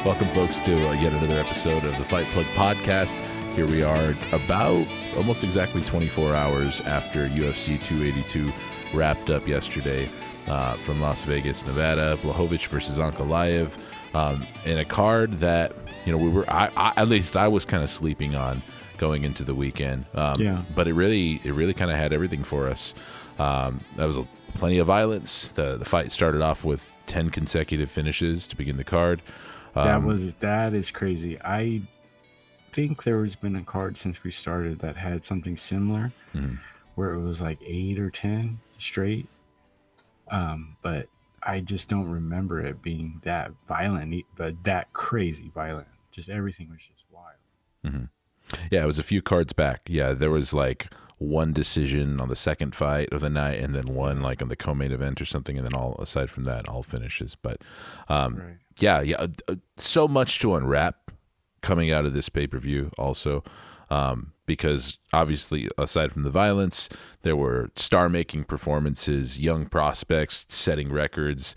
Welcome, folks, to yet another episode of the Fight Plug podcast. Here we are about almost exactly 24 hours after UFC 282 wrapped up yesterday from Las Vegas, Nevada. Blachowicz versus Ankalaev in a card that, you know, at least I was kind of sleeping on going into the weekend. But it really kind of had everything for us. That was plenty of violence. The fight started off with 10 consecutive finishes to begin the card. That is crazy. I think there has been a card since we started that had something similar, where it was like 8 or 10 straight. But I just don't remember it being that violent, but that crazy violent. Just everything was just wild. Mm-hmm. Yeah, it was a few cards back. Yeah, there was like one decision on the second fight of the night, and then one like on the co-main event or something, and then all aside from that, all finishes. But Right. yeah, so much to unwrap coming out of this pay-per-view also, because obviously aside from the violence, there were star-making performances, young prospects setting records,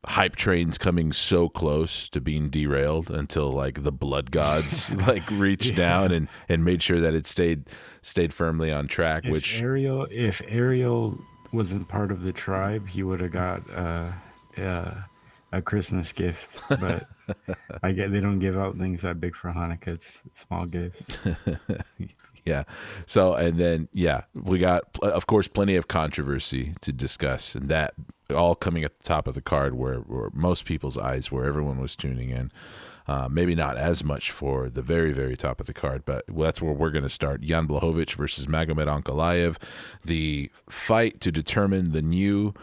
hype trains coming so close to being derailed until like the blood gods like reached down and made sure that it stayed firmly on track. If Ariel wasn't part of the tribe, he would have got a Christmas gift. But I get they don't give out things that big for Hanukkah. It's small gifts. Yeah. So, and then, we got, of course, plenty of controversy to discuss, and that all coming at the top of the card where most people's eyes, where everyone was tuning in. Maybe not as much for the very, very top of the card, but that's where we're going to start. Jan Blachowicz versus Magomed Ankalaev, the fight to determine the new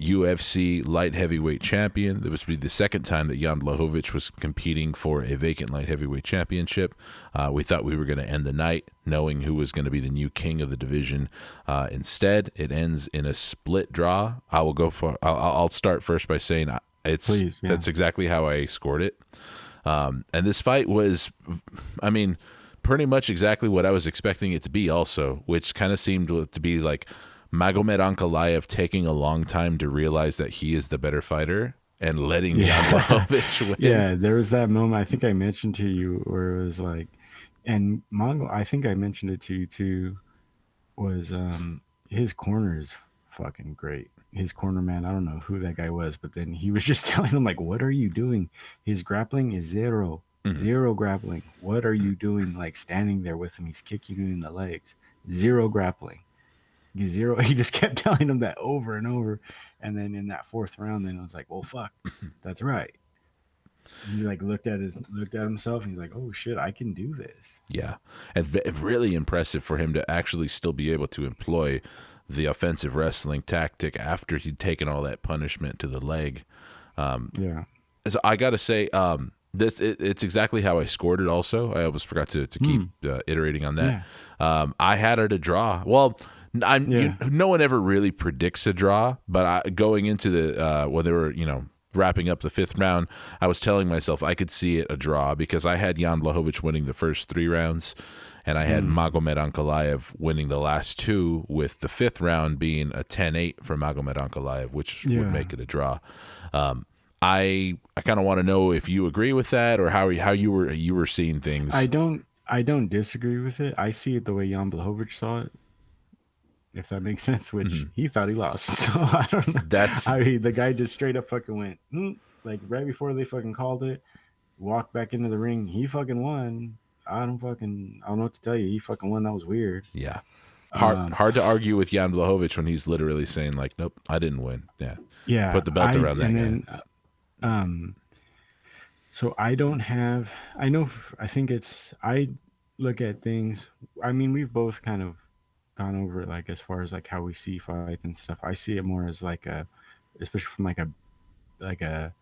UFC light heavyweight champion. This would be the second time that Jan Blachowicz was competing for a vacant light heavyweight championship. We thought we were going to end the night knowing who was going to be the new king of the division. Instead, it ends in a split draw. I'll start first by saying that's exactly how I scored it. And this fight was, pretty much exactly what I was expecting it to be also, which kind of seemed to be like Magomed Ankalaev taking a long time to realize that he is the better fighter and letting Jan Blachowicz win. Yeah, there was that moment I think I mentioned to you where it was like, and Mongo, I think I mentioned it to you too, was his corner is fucking great. His corner man, I don't know who that guy was, but then he was just telling him like, what are you doing? His grappling is zero grappling. What are you doing? Like standing there with him, he's kicking you in the legs. Zero grappling. Zero. He just kept telling him that over and over. And then in that fourth round, then I was like, well, fuck, that's right. He like looked at himself and he's like, oh shit, I can do this. Yeah. And really impressive for him to actually still be able to employ the offensive wrestling tactic after he'd taken all that punishment to the leg. So I got to say, it's exactly how I scored it also. I almost forgot to keep iterating on that. Yeah. I had it a draw. Well, no one ever really predicts a draw, but going into the when they were wrapping up the fifth round, I was telling myself I could see it a draw because I had Jan Blachowicz winning the first 3 rounds, and I had Magomed Ankalaev winning the last 2, with the fifth round being a 10-8 for Magomed Ankalaev, which would make it a draw. I kind of want to know if you agree with that or how you were seeing things. I don't disagree with it. I see it the way Jan Blachowicz saw it, if that makes sense, which he thought he lost. So I don't know. The guy just straight up fucking went, like right before they fucking called it, walked back into the ring. He fucking won. I don't know what to tell you. He fucking won. That was weird. Yeah. Hard to argue with Jan Blachowicz when he's literally saying like, nope, I didn't win. Yeah. Yeah. Put the belt around that guy. So I look at things. We've both kind of gone over it, like as far as like how we see fights and stuff. I see it more as like especially from like a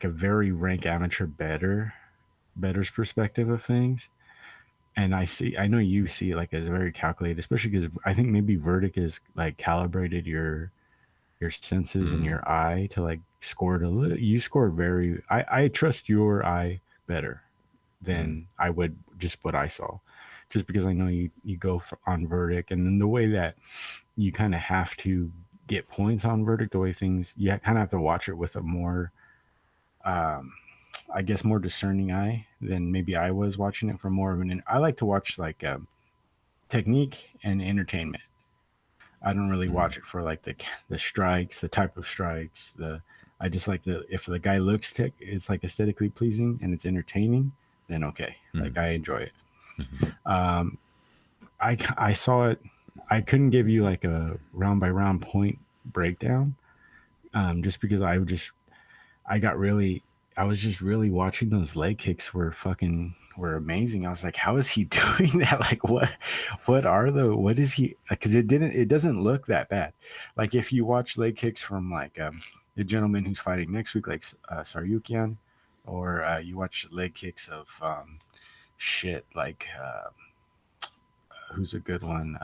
very rank amateur better's perspective of things. And I know you see it like as very calculated, especially because I think maybe Verdict is like calibrated your senses and your eye to like score it a little. You score very. I trust your eye better than I would just what I saw, just because I know you go on Verdict, and then the way that you kind of have to get points on Verdict, the way things you kind of have to watch it with a more I guess, more discerning eye than maybe I was watching it from more of an. I like to watch like technique and entertainment. I don't really Mm-hmm. watch it for like the strikes, the type of strikes. I just like the if the guy looks it's like aesthetically pleasing and it's entertaining, then okay, like I enjoy it. Mm-hmm. Um, I saw it. I couldn't give you like a round by round point breakdown, just because I got really I was just really watching those leg kicks were amazing. I was like, how is he doing that? Like what is he, because it doesn't look that bad. Like if you watch leg kicks from like the gentleman who's fighting next week, like Saryukian, or you watch leg kicks of shit like who's a good one?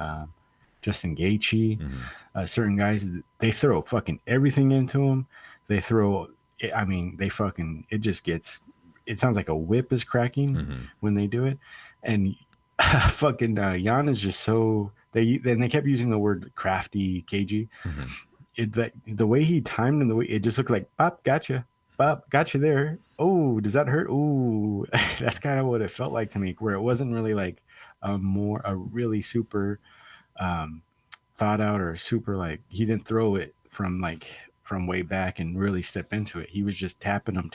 Justin Gaethje. Mm-hmm. Certain guys, they throw fucking everything into them. They throw, I mean, they fucking, it just gets, it sounds like a whip is cracking Mm-hmm. when they do it. And fucking Jan is just so, they kept using the word crafty, cagey. Mm-hmm. The way he timed and the way it just looks like, Pop, gotcha there. Oh, does that hurt? Ooh, that's kind of what it felt like to me, where it wasn't really like a really super um, thought out or super like he didn't throw it from way back and really step into it. He was just tapping him,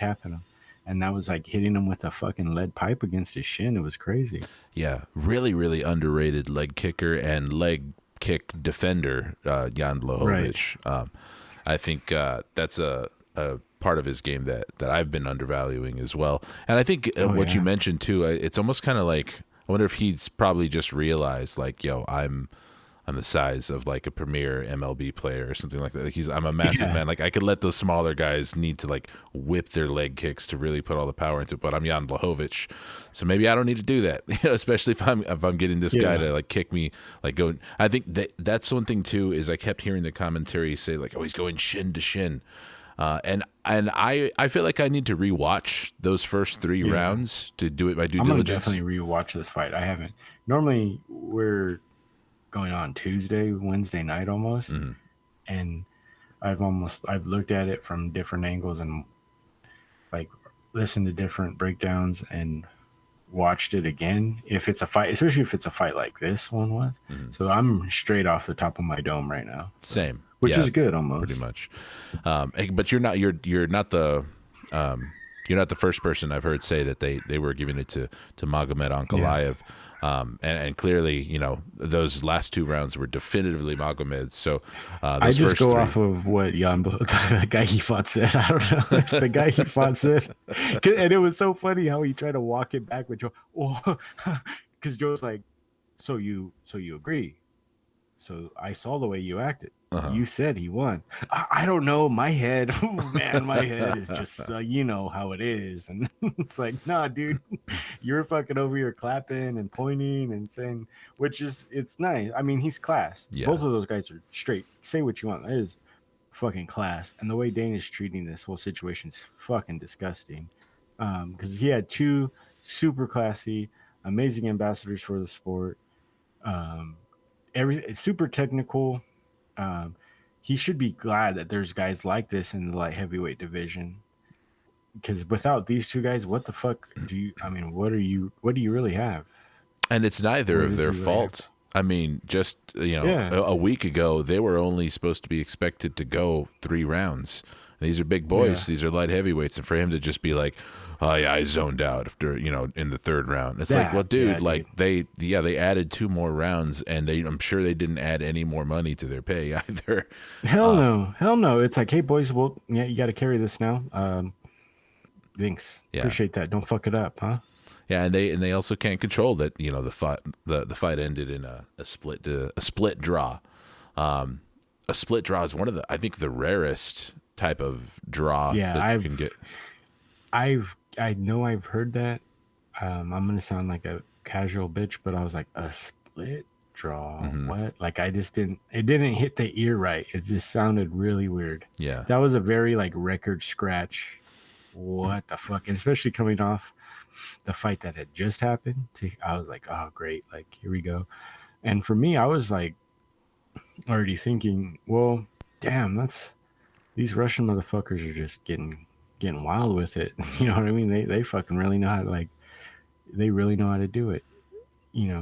and that was like hitting him with a fucking lead pipe against his shin. It was crazy. Yeah, really, really underrated leg kicker and leg kick defender, Jan Right. Blachowicz. I think that's a part of his game that I've been undervaluing as well. And I think Oh what you yeah. mentioned too, it's almost kind of like I wonder if he's probably just realized like, yo, I'm the size of like a premier MLB player or something like that. Like I'm a massive Yeah. man. Like I could let those smaller guys need to like whip their leg kicks to really put all the power into it. But I'm Jan Blachowicz, so maybe I don't need to do that. Especially if I'm getting this guy Yeah. to like kick me, like go. I think that's one thing too is I kept hearing the commentary say like, oh, he's going shin to shin. I feel like I need to rewatch those first three Yeah. rounds to do it my due I'm gonna diligence. definitely rewatch this fight. I haven't. Normally we're going on Tuesday, Wednesday night almost, Mm-hmm. and I've looked at it from different angles and like listened to different breakdowns and watched it again if it's a fight, especially if it's a fight like this one was. Mm-hmm. So I'm straight off the top of my dome right now. So, Same, which yeah, is good pretty almost. much. But um, you're not the first person I've heard say that they were giving it to Magomed Yeah. Ankalaev, and clearly those last two rounds were definitively Magomed's. So I those just first go three, off of what the guy he fought said. I don't know if the guy he fought said, and it was so funny how he tried to walk it back with Joe. Oh, because Joe's like, so you agree? So I saw the way you acted. uh-huh. You said he won. I don't know. My head, oh man, my head is just, you know how it is. And it's like, nah, dude, you're fucking over here clapping and pointing and saying, which is, it's nice. I mean, he's class. Yeah, Both of those guys are straight. Say what you want. That is fucking class. And the way Dana's treating this whole situation is fucking disgusting. Because he had two super classy, amazing ambassadors for the sport. Um, it's super technical. Um, he should be glad that there's guys like this in the light heavyweight division. Because without these two guys, what the fuck do you? I mean, what do you really have? and it's neither What of does their he really have? fault. I mean, just Yeah, a week ago they were only supposed to be expected to go 3 rounds. These are big yeah, boys. These are light heavyweights, and for him to just be like, "Oh yeah, I zoned out after in the third round," it's like, well, yeah, dude, like dude. they added 2 more rounds, and I'm sure they didn't add any more money to their pay either. Hell Uh, no, hell no. It's like, hey boys, well, yeah, you got to carry this now. Thanks, yeah, appreciate that. Don't fuck it up, huh? yeah, and they also can't control that. The fight ended in a split draw. Um, a split draw is one of the I think the rarest type of draw Yeah, that you can get. I know I've heard that. I'm gonna sound like a casual bitch, but I was like, a split draw. Hmm. What? Like I just didn't. It didn't hit the ear right. It just sounded really weird. Yeah, That was a very like record scratch. What the fuck? And especially coming off the fight that had just happened. I was like, oh great, like here we go. And for me, I was like already thinking, well, damn, that's these Russian motherfuckers are just getting getting wild with it. You know what I mean? They fucking really know how to like they really know how to do it.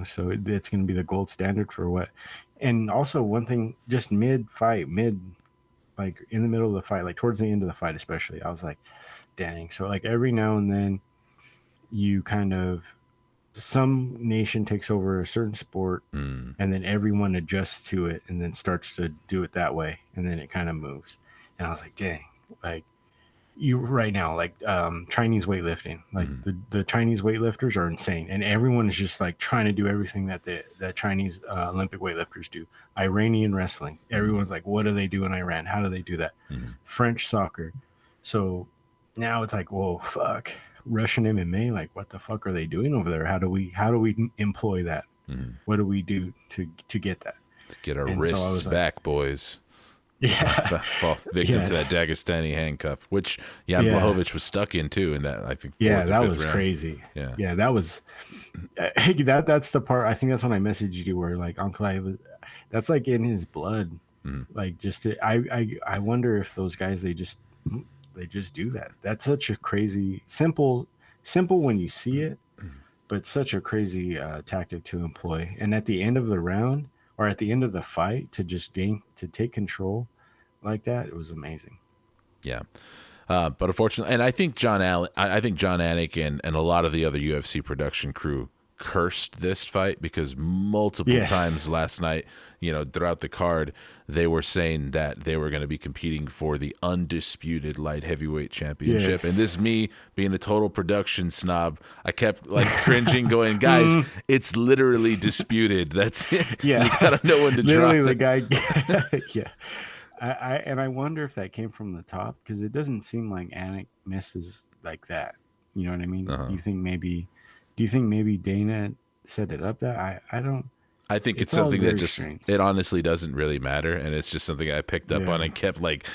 So it's going to be the gold standard for what. And also one thing, just mid fight, like in the middle of the fight, like towards the end of the fight, especially, I was like, dang. So like every now and then you kind of some nation takes over a certain sport Mm. and then everyone adjusts to it and then starts to do it that way and then it kind of moves. And I was like, dang, like you right now, like Chinese weightlifting, like Mm. the Chinese weightlifters are insane, and everyone is just like trying to do everything that Chinese Olympic weightlifters do. Iranian wrestling, Mm. everyone's like, what do they do in Iran? How do they do that? Mm. French soccer. So now it's like, whoa, fuck. Russian MMA, like what the fuck are they doing over there? How do we employ that? Mm. What do we do to get that? Let's get our And so I wrists was like, back, boys. yeah, Fall victim to yes, that Dagestani handcuff, which Jan yeah, Blachowicz was stuck in too in that I think yeah. fourth or That fifth was round. crazy. Yeah. Yeah, that was that's the part. I think that's when I messaged you where like Uncle I was. That's like in his blood. Mm. Like I wonder if those guys they just do that. That's such a crazy simple when you see it, but such a crazy tactic to employ. And at the end of the round or at the end of the fight to take control like that, it was amazing. Yeah. But unfortunately, and I think John Allen, I think John Anik and a lot of the other UFC production crew cursed this fight because multiple Yes. times last night, throughout the card, they were saying that they were going to be competing for the undisputed light heavyweight championship. And this Yes. me being a total production snob, I kept like cringing, going, guys, Mm, it's literally disputed. That's it. You yeah. got to know when to Literally drop the it. guy yeah. I wonder if that came from the top because it doesn't seem like Anik misses like that. You know what I mean? Uh-huh. Do you think maybe Dana set it up that I don't. I think it's It's all something that very just strange. it honestly doesn't really matter, and it's just something I picked up on Yeah. and kept like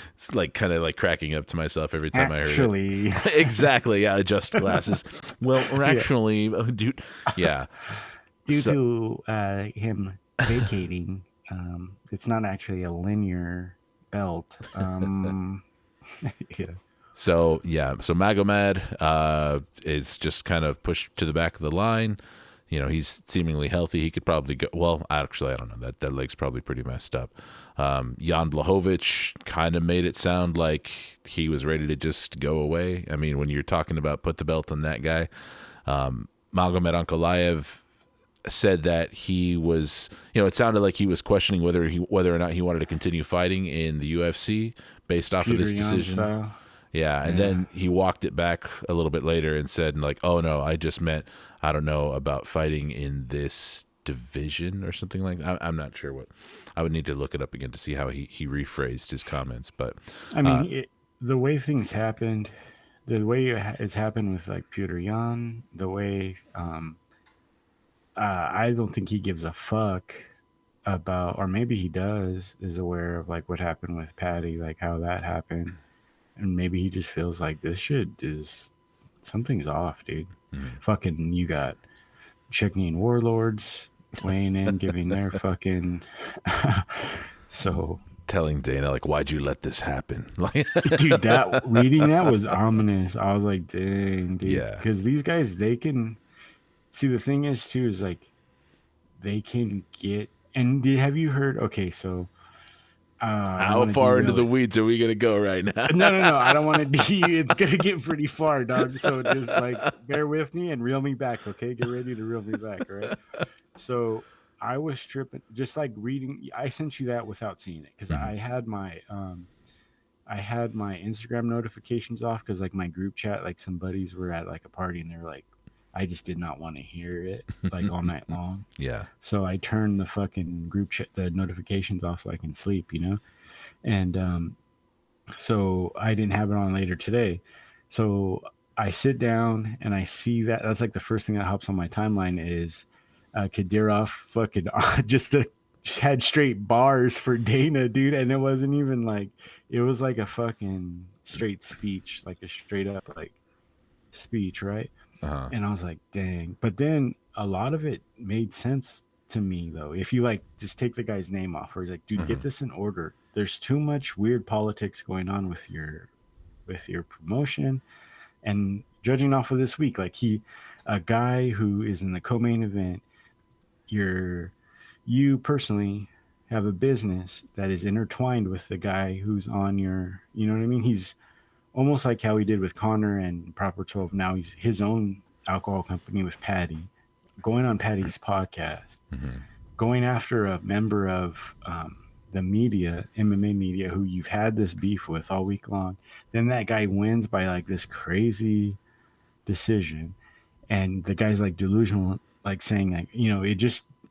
kind of like cracking up to myself every time I heard it. Actually, Exactly, yeah. Adjust glasses. Well, we're yeah. actually, oh, dude, yeah. Due So, to him vacating, it's not actually a linear belt. Yeah. so yeah. So Magomed is just kind of pushed to the back of the line. He's seemingly healthy. He could probably go. Well, actually, I don't know. That leg's probably pretty messed up. Jan Blachowicz kind of made it sound like he was ready to just go away. I mean, when you're talking about put the belt on that guy, Magomed Ankalaev said that he was, it sounded like he was questioning whether or not he wanted to continue fighting in the UFC based off of Peter this Yan decision. style. Yeah, and Yeah. then he walked it back a little bit later and said, like, "Oh no, I just meant I don't know about fighting in this division or something like that." I'm not sure what. I would need to look it up again to see how he rephrased his comments, but I uh, mean, the way things happened, the way it's happened with like Peter Yan, the way I don't think he gives a fuck about, or maybe he does, is aware of like what happened with Patty, like how that happened, and maybe he just feels like this shit is something's off, dude. mm, Fucking, you got Checking warlords weighing in, giving their fucking so. telling Dana like, "Why'd you let this happen?" Like, Dude, that reading that was ominous. I was like, dang, dude. yeah. Because these guys, they can see the thing is too, is like they can get and have you heard okay, so I don't How want to far into derail the it. weeds are we gonna go right now? No. I don't want to it's gonna get pretty far, dog. So just like bear with me and reel me back, okay? Get ready to reel me back, all right? So I was tripping, just like reading. I sent you that without seeing it because Mhm. I had my Instagram notifications off because like my group chat, like some buddies were at like a party and they're like, I just did not want to hear it like all night long. Yeah. So I turned the fucking group chat, the notifications off so I can sleep, And so I didn't have it on later today. So I sit down and I see that's like the first thing that hops on my timeline is Kadyrov fucking just had straight bars for Dana, dude, and it wasn't even like it was like a fucking straight speech, like a straight up like speech, right? Uh-huh. And I was like, dang. But then a lot of it made sense to me though. If you like just take the guy's name off, where he's like, dude, get Mhm. this in order. There's too much weird politics going on with your with your promotion. And judging off of this week, like a guy who is in the co-main event, you're you personally have a business that is intertwined with the guy who's on your, you know what I mean? He's almost like how he did with Connor and Proper 12. Now he's his own alcohol company with Patty, going on Patty's podcast, Mhm. going after a member of the media, MMA media, who you've had this beef with all week long. Then that guy wins by like this crazy decision, and the guy's like delusional, like saying like,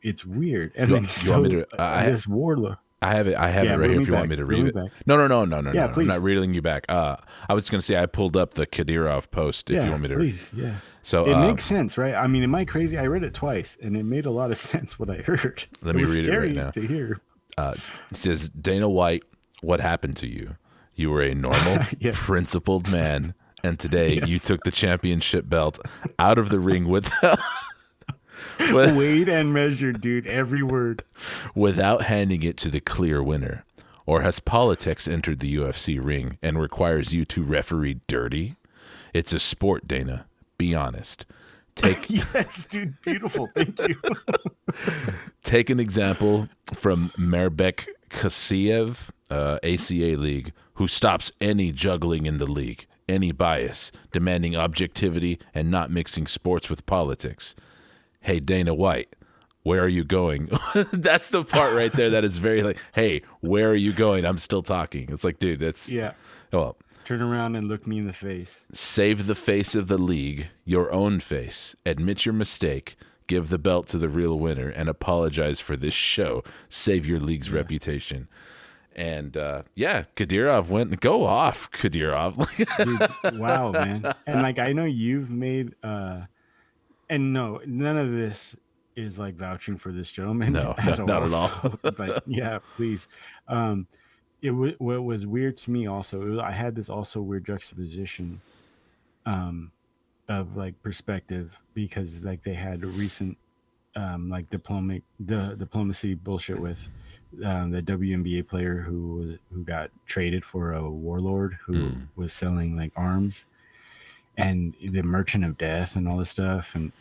it's weird. And then You want me so to? this warlord, I have it. I have yeah, it right reel here. me If you want back, me to reel read me it. back. No, no, no, no, no, Yeah, no. I'm not please. reeling you back. I was going to say I pulled up the Kadyrov post. If you Yeah, want me to. please. Yeah. So It makes sense, right? I mean, am I crazy? I read it twice and it made a lot of sense what I heard. let It me was read it right scary now. to hear. It says, Dana White, what happened to you? You were a normal, Yes. principled man, and today you Yes. took the championship belt out of the ring with, Weighed and measured, dude. Every word. without handing it to the clear winner. Or has politics entered the UFC ring and requires you to referee dirty? It's a sport, Dana. Be honest. Take Yes, dude. Beautiful. Thank you. Take an example from Merbek Kasiev, ACA League, who stops any juggling in the league, any bias, demanding objectivity and not mixing sports with politics. Hey, Dana White, where are you going? That's the part right there that is very like, hey, where are you going? I'm still talking. It's like, dude, that's, Yeah. well, Turn around and look me in the face. save the face of the league, your own face. Admit your mistake. Give the belt to the real winner and apologize for this show. Save your league's reputation. And yeah, Kadyrov went go off. Kadyrov. Dude, wow, man. And like I know you've made and no, none of this is like vouching for this gentleman No, at not all. at all. So, but yeah, please. Um, what was weird to me also, I had this also weird juxtaposition um, of like perspective because like they had a recent like diplomacy bullshit with the WNBA player who got traded for a warlord who Mm. was selling like arms and the merchant of death and all this stuff. And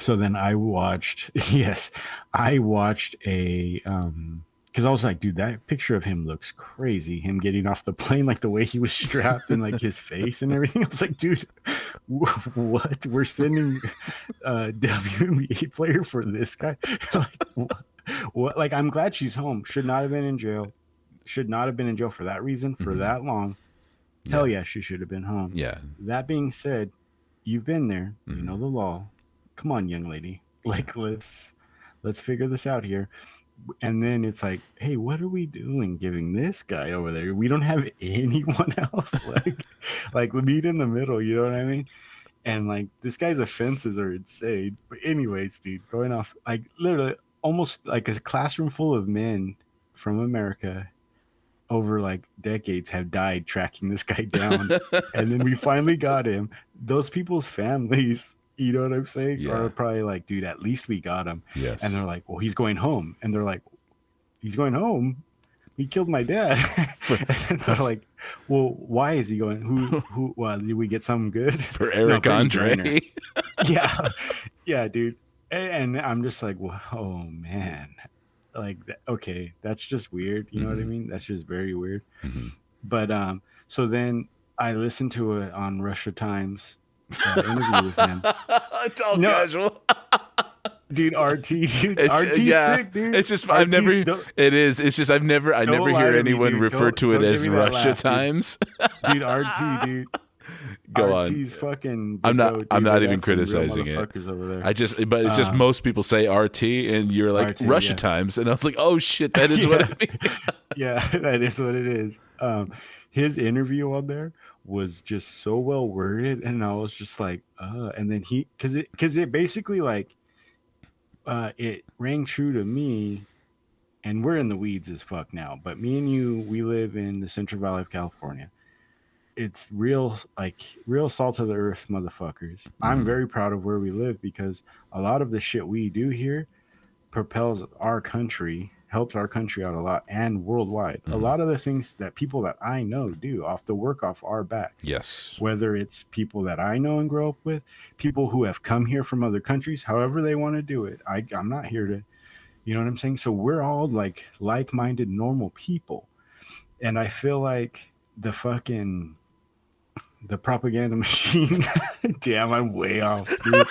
so then I watched, yes, I watched because I was like, dude, that picture of him looks crazy. Him getting off the plane, like the way he was strapped and like his face and everything. I was like, dude, what? We're sending a WNBA player for this guy? Like, what? Like, I'm glad she's home. Should not have been in jail. Should not have been in jail for that reason for Mhm. that long. Hell Yeah. yeah, she should have been home. Yeah. That being said, you've been there. You Mhm. know the law. Come on, young lady. Like let's figure this out here. And then it's like, hey, what are we doing giving this guy over there? We don't have anyone else. Like meet in the middle, you know what I mean? And like this guy's offenses are insane. But anyways, dude, going off like literally almost like a classroom full of men from America over like decades have died tracking this guy down. And then we finally got him. Those people's families, you know what I'm saying, are Yeah. probably like, dude, at least we got him. And Yes. they're like, well, he's going home. And they're like, he's going home. He killed my dad. For, And they're like, well, why is he going? Who, well, did we get something good? for No, Eric Brittany Griner. Andre. Yeah. Yeah, dude. And I'm just like, whoa, man. Like, okay, that's just weird. You know what I Mhm. mean? That's just very weird. Mhm. But so then I listened to it on Russia Times interview with him. It's all No, casual. dude, RT, dude, It's RT's yeah. sick, dude. It's just I've never. Don't, It is. It's just I don't never lie hear to me, anyone dude. refer to it Don't give as me that Russia laugh, dude. Times. Dude, RT, dude. Go on. RT's fucking. I'm The not. goat, I'm dude. not We even got some real criticizing it. motherfuckers over there. But it's just most people say RT, and you're like RT, Russia yeah. Times, and I was like, oh shit, that is what Yeah. it means. Yeah, that is what it is. His interview on there was just so well worded, and I was just like, and then because it basically like it rang true to me, and we're in the weeds as fuck now, but me and you, we live in the Central Valley of California. It's real, like real salt of the earth motherfuckers. I'm Mhm. very proud of where we live because a lot of the shit we do here propels our country helps our country out a lot and worldwide. A Hmm. lot of the things that people that I know do off the work off our backs, Yes. whether it's people that I know and grow up with, people who have come here from other countries, however they want to do it. I'm not here to, you know what I'm saying? So we're all like-minded, normal people. And I feel like the propaganda machine. Damn, I'm way off, dude.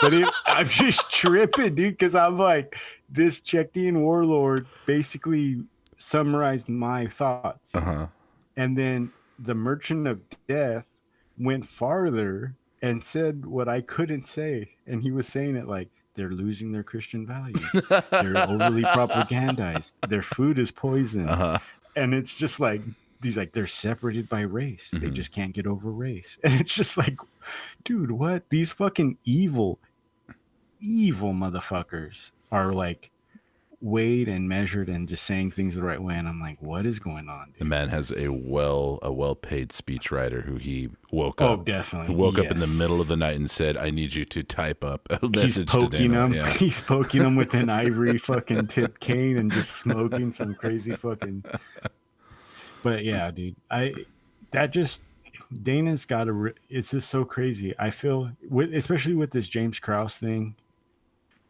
But I'm just tripping, dude, because I'm like, this Chechen warlord basically summarized my thoughts. Uh-huh. And then the Merchant of Death went farther and said what I couldn't say. And he was saying it like, they're losing their Christian values. They're overly propagandized. Their food is poisoned. Uh-huh. And it's just like, he's like, they're separated by race. They Hmm. just can't get over race. And it's just like, dude, what? These fucking evil motherfuckers are like weighed and measured and just saying things the right way. And I'm like, what is going on, The dude? man has a well-paid speechwriter who he Oh, woke definitely. up in the middle of Yes. the night and said, "I need you to type up a He's message to poking Dana White." them. Yeah. He's poking them with an ivory fucking tip cane and just smoking some crazy fucking. But yeah, dude, that just Dana's got to. It's just so crazy. I feel with especially with this James Krause thing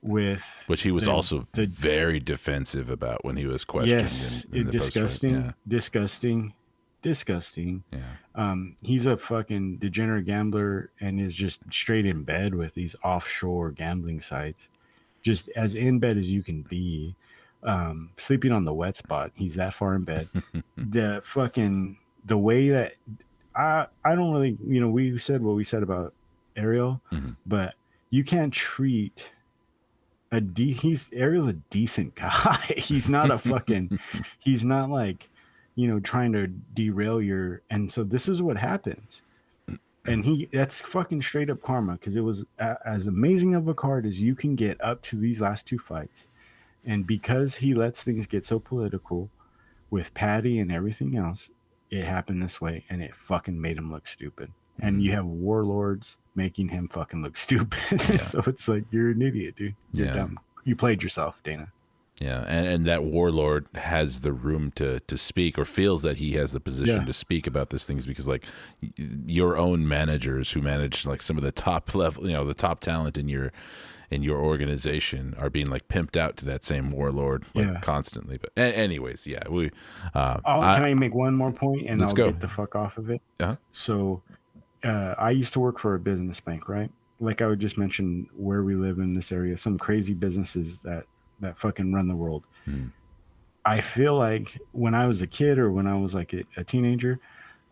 with Which he was also the very defensive about when he was questioned yes, in the post fight. Yeah. disgusting. Yeah. He's a fucking degenerate gambler and is just straight in bed with these offshore gambling sites, just as in bed as you can be. Sleeping on the wet spot. He's that far in bed. The way that I don't really, we said what we said about Ariel, Mhm. but you can't treat he's Ariel's a decent guy. He's not a fucking he's not like, trying to derail your, and so this is what happens. And that's fucking straight up karma, because it was as amazing of a card as you can get up to these last two fights. And because he lets things get so political with Patty and everything else, it happened this way, and it fucking made him look stupid. And Mhm. you have warlords making him fucking look stupid. Yeah. So it's like, you're an idiot, dude. You're Yeah. dumb. You played yourself, Dana. Yeah, and that warlord has the room to speak, or feels that he has the position Yeah. to speak about these things, because like your own managers who manage like some of the top level, the top talent in your organization are being like pimped out to that same warlord like Yeah. constantly. But anyways, yeah, Can I make one more point and let's I'll go. get the fuck off of it? Uh-huh. So, I used to work for a business bank, right? Like I would just mention where we live in this area, some crazy businesses that fucking run the world. Mm. I feel like when I was a kid or when I was like a teenager,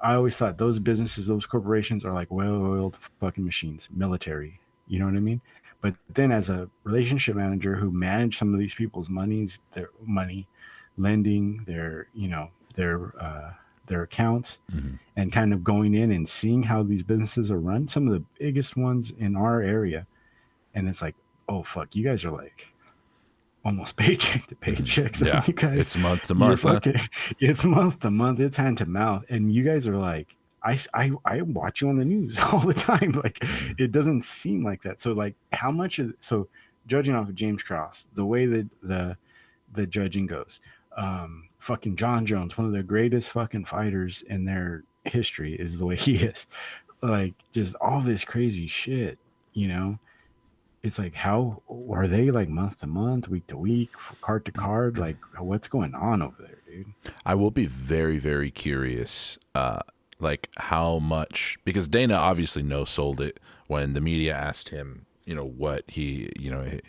I always thought those businesses, those corporations are like well-oiled fucking machines, military. You know what I mean? But then as a relationship manager who managed some of these people's their money, lending, their accounts, Mhm. and kind of going in and seeing how these businesses are run, some of the biggest ones in our area. And it's like, oh fuck, you guys are like almost paycheck to paycheck. Some Yeah, of you guys, it's month to you're month, huh? fucking, it's month to month, it's hand to mouth. And you guys are like, I watch you on the news all the time. Like, Mhm. it doesn't seem like that. So like how much so judging off of James Krause, the way that the judging goes, fucking John Jones, one of the greatest fucking fighters in their history, is the way he is. Like, just all this crazy shit, you know? It's like, how are they like month to month, week to week, card to card? Like, what's going on over there, dude? I will be very, very curious, like how much, because Dana obviously no sold it when the media asked him, what he,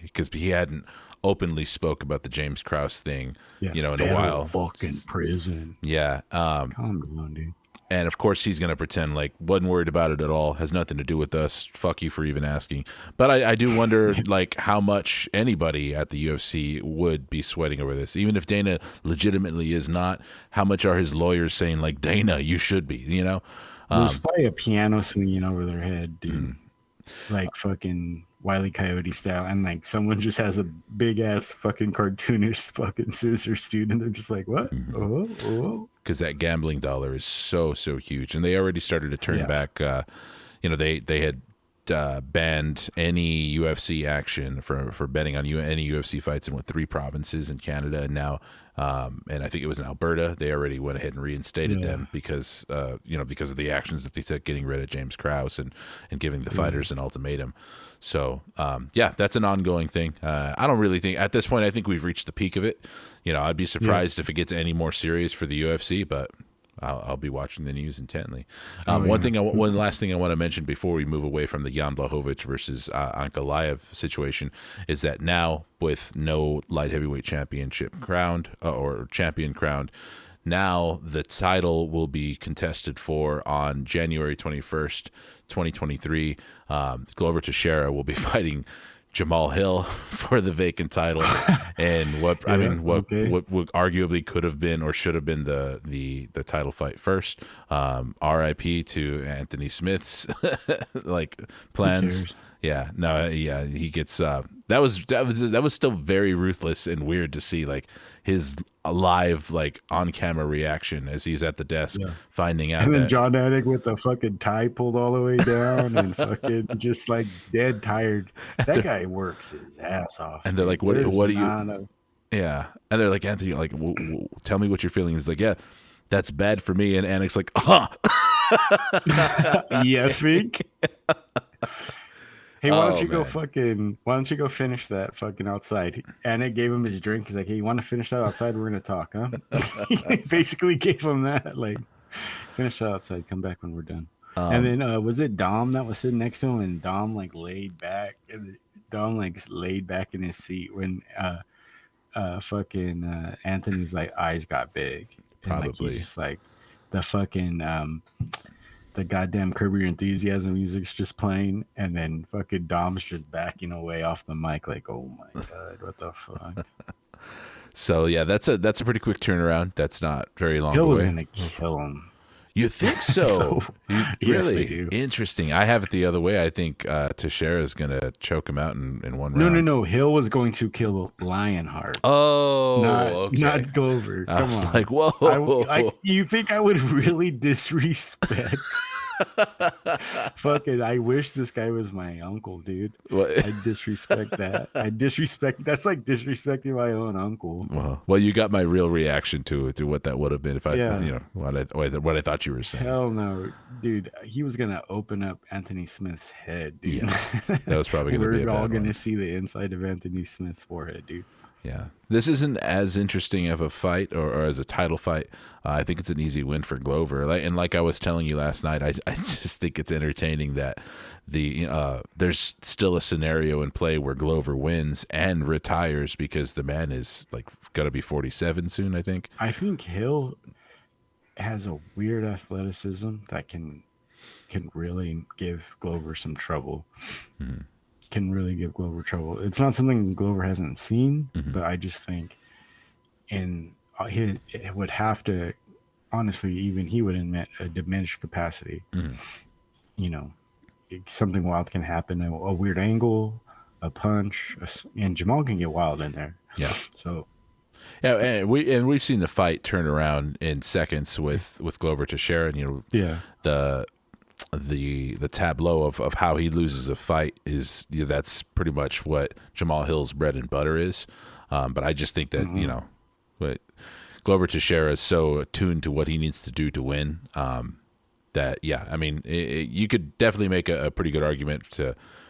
because he hadn't openly spoke about the James Krause thing, Yeah, in a federal while. fucking prison. Yeah. Calm down, dude. And of course, he's going to pretend like wasn't worried about it at all, has nothing to do with us. Fuck you for even asking. But I do wonder, like, how much anybody at the UFC would be sweating over this, even if Dana legitimately is not. How much are his lawyers saying, like, Dana, you should be, There's probably a piano swinging over their head, dude. Mm. Like fucking Wile E. Coyote style, and like someone just has a big ass fucking cartoonish fucking scissors, dude, and they're just like, what? Oh, Because that gambling dollar is so huge, and they already started to turn yeah, back. They had banned any UFC action for betting on any UFC fights in 3 provinces in Canada. And now, and I think it was in Alberta, they already went ahead and reinstated Yeah. them because because of the actions that they took, getting rid of James Krause and giving the Yeah. fighters an ultimatum. So that's an ongoing thing. I don't really think at this point. I think we've reached the peak of it. I'd be surprised if it gets any more serious for the UFC, but I'll be watching the news intently. One last thing I want to mention before we move away from the Jan Blachowicz versus Ankalaev situation is that now, with no light heavyweight championship crowned or champion crowned, now the title will be contested for on January 21st, 2023. Glover Teixeira will be fighting Jamal Hill for the vacant title, and what arguably could have been or should have been the title fight first. RIP to Anthony Smith's plans. Yeah, no, yeah, he gets that was still very ruthless and weird to see his live on camera reaction as he's at the desk finding out. And then that John Anik with the fucking tie pulled all the way down and fucking just dead tired. That guy works his ass off. And they're like, what do you? Yeah, and they're like, Anthony, tell me what you're feeling. He's like, yeah, that's bad for me. And Anik's like, you think? Hey, why don't you go finish that fucking outside? And it gave him his drink. He's like, hey, you want to finish that outside? We're going to talk, huh? He basically gave him that. Finish that outside. Come back when we're done. And then was it Dom that was sitting next to him? And Dom laid back. Dom laid back in his seat when Anthony's eyes got big. Probably. And he's just the fucking the goddamn Curb Your Enthusiasm music's just playing, and then fucking Dom's just backing away off the mic oh my god, what the fuck. So yeah, that's a pretty quick turnaround. That's not very long Hill away. was gonna kill him. You think so? Yes, really? I do. Interesting. I have it the other way. I think Teixeira's gonna choke him out in one round. No. Hill was going to kill Lionheart. Oh, not Glover. I was like, whoa. You think I would really disrespect? Fucking, I wish this guy was my uncle, dude. I disrespect that. That's like disrespecting my own uncle. Well, you got my real reaction to what that would have been if what I thought you were saying. Hell no, dude. He was gonna open up Anthony Smith's head, dude. Yeah, that was probably gonna be a bad We're all gonna one. see the inside of Anthony Smith's forehead, dude. Yeah, this isn't as interesting of a fight or as a title fight. I think it's an easy win for Glover. Like I was telling you last night, I just think it's entertaining that there's still a scenario in play where Glover wins and retires because the man is going to be 47 soon, I think. I think Hill has a weird athleticism that can really give Glover some trouble. Mm-hmm. Can really give Glover trouble. It's not something Glover hasn't seen, but I just think it would have to, honestly, even he would admit a diminished capacity. Something wild can happen, a weird angle, a punch, and Jamal can get wild in there. Yeah. So yeah, and we've seen the fight turn around in seconds with Glover Teixeira. The tableau of how he loses a fight is that's pretty much what Jamal Hill's bread and butter is. But I just think that Glover Teixeira is so attuned to what he needs to do to win that you could definitely make a pretty good argument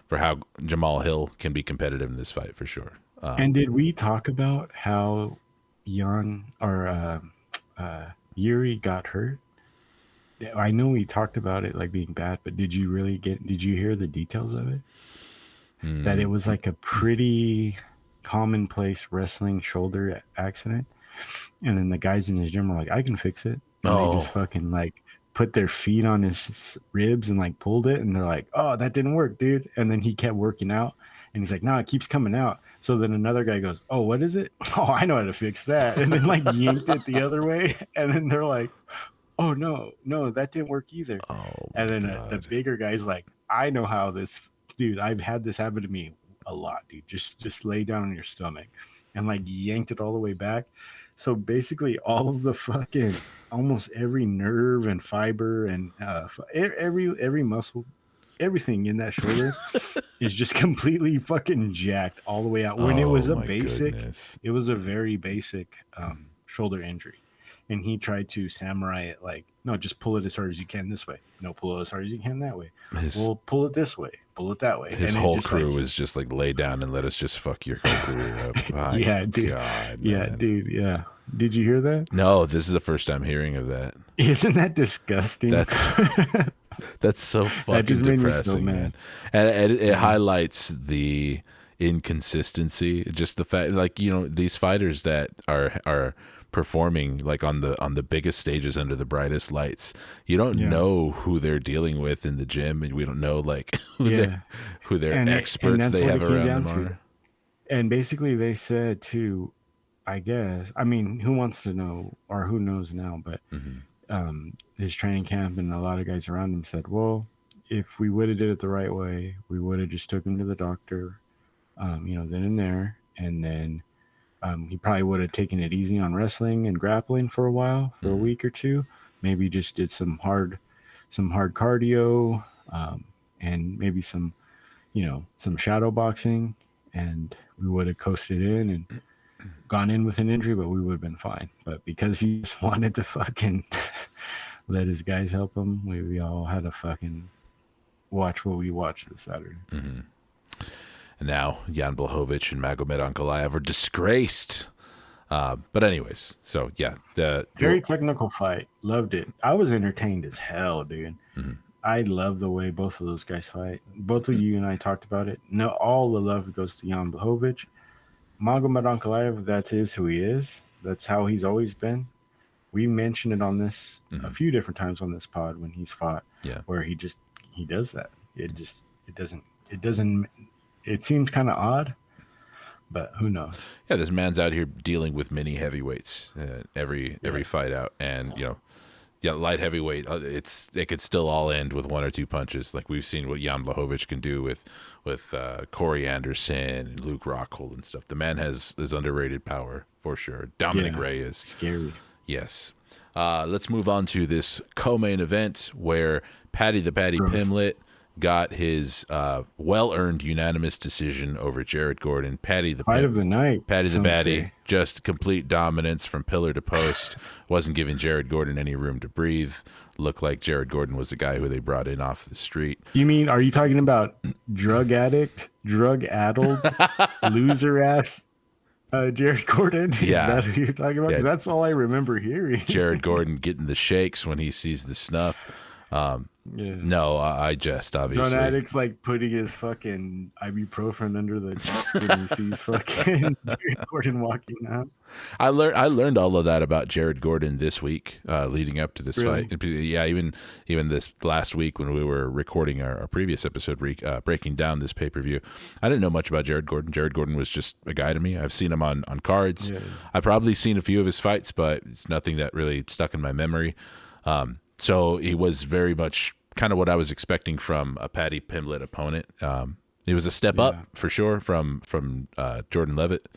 for how Jamal Hill can be competitive in this fight for sure. And did we talk about how Yuri got hurt? I know we talked about it being bad, but did you hear the details of it? That it was a pretty commonplace wrestling shoulder accident. And then the guys in his gym were like, I can fix it. And they just fucking put their feet on his ribs and pulled it. And they're like, oh, that didn't work, dude. And then he kept working out. And he's like, no, it keeps coming out. So then another guy goes, oh, what is it? Oh, I know how to fix that. And then yanked it the other way. And then they're like, oh, no, that didn't work either. Oh, and then the bigger guy's like, I know how this, dude, I've had this happen to me a lot, dude. Just lay down on your stomach and yanked it all the way back. So basically all of the fucking, almost every nerve and fiber and every muscle everything in that shoulder is just completely fucking jacked all the way out. When it Oh was a my basic, goodness. it was a very basic shoulder injury. And he tried to samurai it like, no, just pull it as hard as you can this way. No, pull it as hard as you can that way. His Well, pull it this way. Pull it that way. his And it whole just like, crew was just like lay down and let us just fuck your whole career up. My yeah, dude. God, Yeah, man. dude. Yeah. Did you hear that? No, this is the first time hearing of that. Isn't that disgusting? That's that's so That fucking just made me so depressing, man. mad. And it highlights the inconsistency. Just the fact, like, you know, these fighters that are performing like on the biggest stages under the brightest lights, you don't Yeah. know who they're dealing with in the gym, and we don't know like who Yeah. their And experts that's they what have it came around down them to. are. And basically, they said too, I guess, I mean, who wants to know or who knows now, but his training camp and a lot of guys around him said, well, if we would have did it the right way, we would have just took him to the doctor, then and there. And then he probably would have taken it easy on wrestling and grappling for a while, for a week or two. Maybe just did some hard cardio, and maybe some shadow boxing, and we would have coasted in and gone in with an injury, but we would have been fine. But because he just wanted to fucking let his guys help him, we all had to fucking watch what we watched this Saturday. And now Jan Blachowicz and Magomed Ankalaev are disgraced. But anyways, so yeah, Very technical fight. Loved it. I was entertained as hell, dude. I love the way both of those guys fight. Both of you and I talked about it. No, all the love goes to Jan Blachowicz. Magomed Ankalaev, that is who he is. That's how he's always been. We mentioned it on this a few different times on this pod when he's fought, where he does that. It seems kind of odd, but who knows? Yeah, this man's out here dealing with many heavyweights every fight out, and light heavyweight. It could still all end with one or two punches, like we've seen what Jan Blachowicz can do with Corey Anderson and Luke Rockhold and stuff. The man has underrated power for sure. Dominic Reyes, scary. Yes. Let's move on to this co-main event where Paddy Pimblett got his well-earned unanimous decision over Jared Gordon. Paddy the fight of the night. Paddy the Baddy, just complete dominance from pillar to post. Wasn't giving Jared Gordon any room to breathe. Looked like Jared Gordon was the guy who they brought in off the street. Are you talking about drug addict, drug-addled, loser-ass Jared Gordon? Is that who you're talking about? Because that's all I remember hearing. Jared Gordon getting the shakes when he sees the snuff. No, I just obviously. Drug addict's like putting his fucking ibuprofen under the desk when he sees fucking Jared Gordon walking out. I learned all of that about Jared Gordon this week, leading up to this fight. Yeah, even this last week when we were recording our previous episode, breaking down this pay-per-view, I didn't know much about Jared Gordon. Jared Gordon was just a guy to me. I've seen him on cards. Yeah. I've probably seen a few of his fights, but it's nothing that really stuck in my memory. So he was very much kind of what I was expecting from a Paddy Pimblett opponent. He was a step up for sure from Jordan Levitt.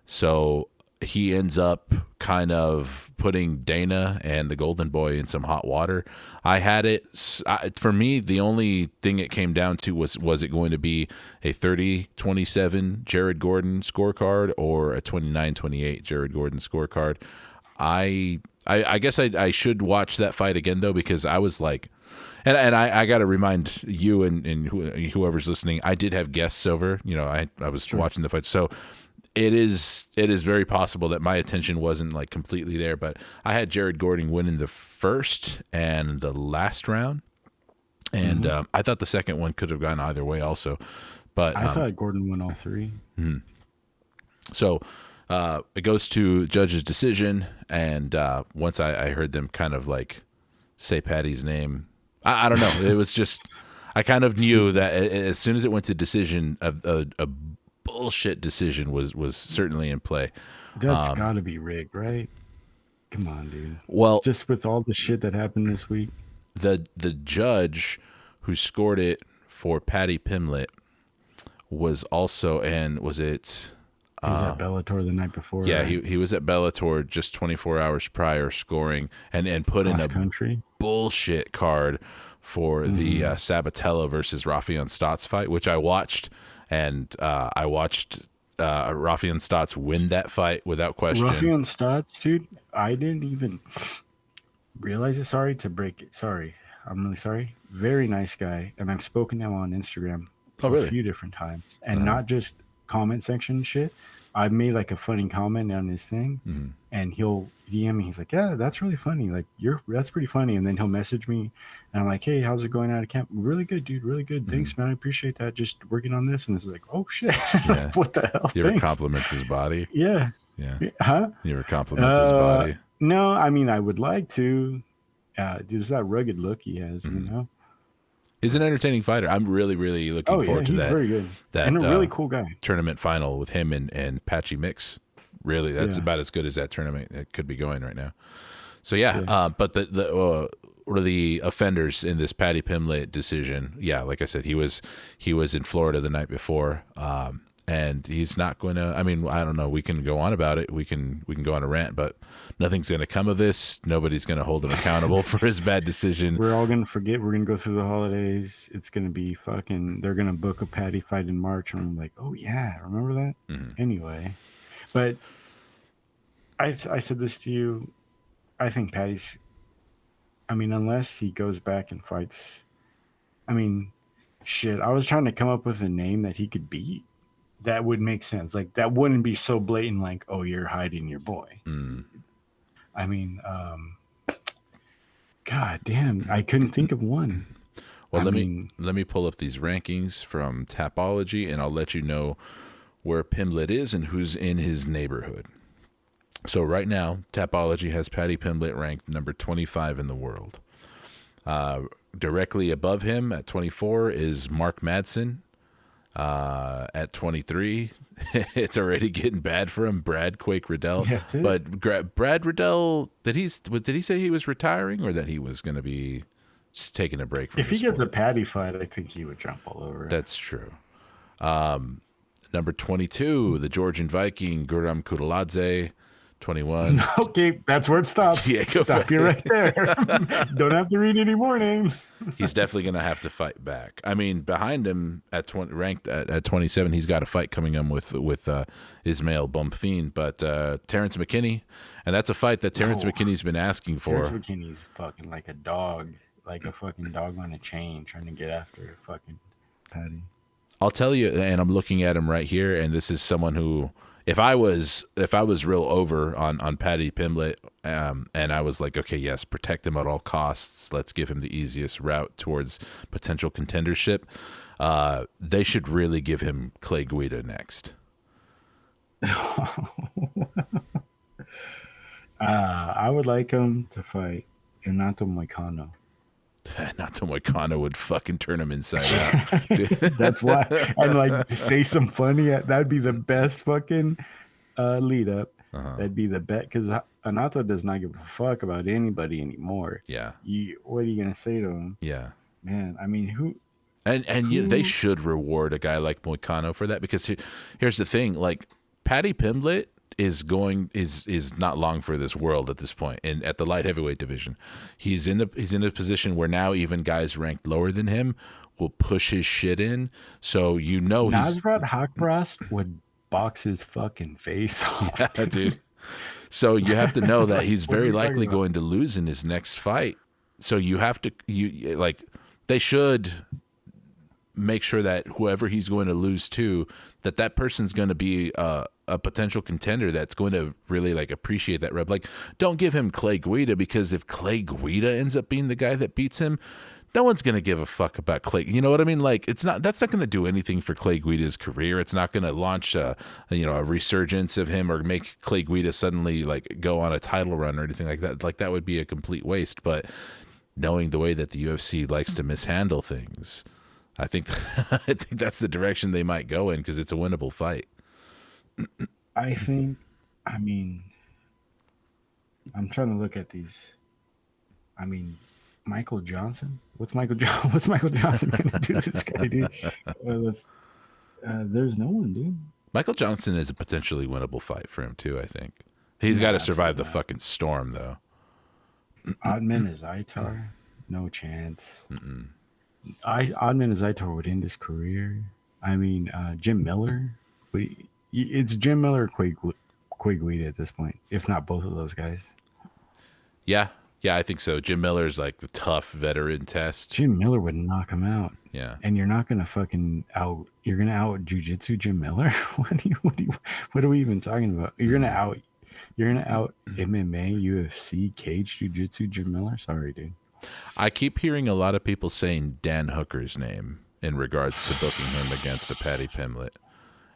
So he ends up kind of putting Dana and the Golden Boy in some hot water. I had it for me. The only thing it came down to was it going to be a 30-27 Jared Gordon scorecard or a 29-28 Jared Gordon scorecard. I guess I should watch that fight again though, because I was like, and I got to remind you and whoever's listening, I did have guests over. I was watching the fight, so it is very possible that my attention wasn't like completely there. But I had Jared Gordon winning the first and the last round, and I thought the second one could have gone either way also. But I thought Gordon won all three. So. It goes to judge's decision, and once I heard them kind of like say Paddy's name, I don't know. It was just I kind of knew that as soon as it went to decision, a bullshit decision was certainly in play. That's got to be rigged, right? Come on, dude. Well, just with all the shit that happened this week, the judge who scored it for Paddy Pimblett was also, and was it? He was at Bellator the night before. Yeah, right? he was at Bellator just 24 hours prior, scoring and put in a country bullshit card for the Sabatello versus Rafion Stotts fight, which I watched, and I watched Rafion Stotts win that fight without question. Ruffian Stotts, dude. I didn't even realize it. Sorry to break it. Sorry. I'm really sorry. Very nice guy. And I've spoken to him on Instagram Oh, a really? few different times. And not just comment section shit. I made like a funny comment on his thing and he'll DM me. He's like, yeah, that's really funny. Like that's pretty funny. And then he'll message me and I'm like, hey, how's it going out of camp? Really good, dude. Really good. Thanks, man. I appreciate that. Just working on this. And it's like, oh shit. Yeah. What the hell? You ever Thanks. compliment his body? Yeah. Yeah. Huh? You ever compliment his body? No, I mean, I would like to. Just that rugged look he has, you know? He's an entertaining fighter. I'm really, really looking forward to he's that. very good. That And a really cool guy. tournament final with him and Patchy Mix. Really, that's about as good as that tournament that could be going right now. So but the offenders in this Paddy Pimblett decision, like I said, he was in Florida the night before, and he's not going to. I mean, I don't know. We can go on about it. We can go on a rant, but nothing's going to come of this. Nobody's going to hold him accountable for his bad decision. We're all going to forget. We're going to go through the holidays. It's going to be fucking. They're going to book a Paddy fight in March, and I'm like, oh yeah, remember that? Anyway, but I said this to you. I think Paddy's. I mean, unless he goes back and fights. I mean, shit. I was trying to come up with a name that he could beat. That would make sense. Like that wouldn't be so blatant. Like, oh, you're hiding your boy. I mean, God damn, I couldn't think of one. Well, let me pull up these rankings from Tapology, and I'll let you know where Pimblett is and who's in his neighborhood. So right now, Tapology has Paddy Pimblett ranked number 25 in the world. Directly above him at 24 is Mark Madsen. At 23, it's already getting bad for him. Brad Quake Riddell. But Brad Riddell, did he say he was retiring or that he was going to be just taking a break from If he gets a Paddy fight, I think he would jump all over it. That's true. Number 22, the Georgian Viking, Guram Kudladze. 21. Okay, that's where it stops. Yeah, stop you right there. Don't have to read any more names. He's definitely going to have to fight back. I mean, behind him at ranked at 27, he's got a fight coming up with Ismail Bonfim, but Terrence McKinney, and that's a fight that Terrence McKinney's been asking for. Terrence McKinney's fucking like a dog, like a fucking dog on a chain, trying to get after a fucking Paddy. I'll tell you, and I'm looking at him right here, and this is someone who. If I was real over on Paddy Pimblett, and I was like, okay, yes, protect him at all costs. Let's give him the easiest route towards potential contendership. They should really give him Clay Guida next. I would like him to fight Renato Moicano. Renato Moicano would fucking turn him inside out. That's why. And like to say some funny. That'd be the best fucking lead up. That'd be the best because Renato does not give a fuck about anybody anymore. Yeah. What are you gonna say to him? Yeah. Man, I mean, who? And they should reward a guy like Moicano for that because here's the thing: like Paddy Pimblett is not long for this world at this point, and at the light heavyweight division, he's in a position where now even guys ranked lower than him will push his shit in. So Nasrat Haqparast would box his fucking face off, yeah, dude. So you have to know that he's very likely going to lose in his next fight. So you have to they should make sure that whoever he's going to lose to, that person's going to be a potential contender that's going to really like appreciate that rep. Like, don't give him Clay Guida, because if Clay Guida ends up being the guy that beats him, no one's going to give a fuck about Clay. You know what I mean? Like, that's not going to do anything for Clay Guida's career. It's not going to launch a resurgence of him or make Clay Guida suddenly like go on a title run or anything like that. Like, that would be a complete waste. But knowing the way that the UFC likes to mishandle things, I think that's the direction they might go in, because it's a winnable fight. I mean, I'm trying to look at these. I mean, Michael Johnson. What's Michael Johnson going to do to this guy, dude? There's no one, dude. Michael Johnson is a potentially winnable fight for him too. I think he's got to survive the fucking storm, though. Oddman is Itar. No chance. Mm-mm. Oddman Azaitar would end his career. I mean, Jim Miller. It's Jim Miller or Quig at this point, if not both of those guys. Yeah, yeah, I think so. Jim Miller's like the tough veteran test. Jim Miller would knock him out. Yeah. And you're not gonna fucking out. You're gonna out jujitsu Jim Miller. What are we even talking about? You're gonna out. You're gonna out MMA, UFC, cage jujitsu Jim Miller. Sorry, dude. I keep hearing a lot of people saying Dan Hooker's name in regards to booking him against a Paddy Pimblett.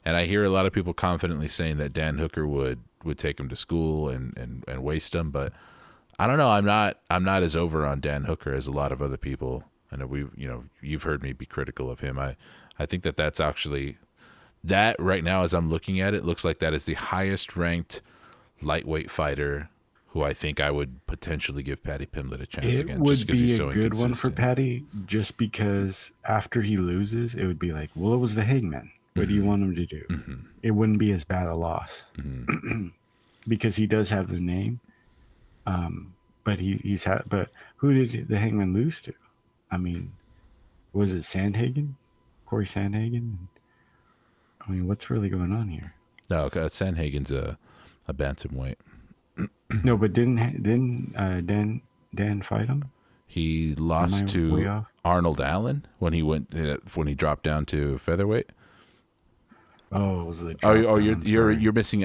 And I hear a lot of people confidently saying that Dan Hooker would take him to school and waste him, but I don't know. I'm not as over on Dan Hooker as a lot of other people. I know you've heard me be critical of him. I think that's actually that right now as I'm looking at it, looks like that is the highest ranked lightweight fighter who I think I would potentially give Paddy Pimblett a chance It again. Just would because be he's a so good one for inconsistent. Patty, just because after he loses, it would be like, well, it was the Hangman. What do you want him to do? Mm-hmm. It wouldn't be as bad a loss Mm-hmm. because he does have the name. But he's had. But who did the Hangman lose to? I mean, was it Sandhagen, Corey Sandhagen? I mean, what's really going on here? No, Sanhagen's a bantamweight. No, but didn't Dan fight him? He Am I lost way to off? Arnold Allen when he dropped down to featherweight. Oh, it was the Oh, drop you're down, you're sorry. you're missing.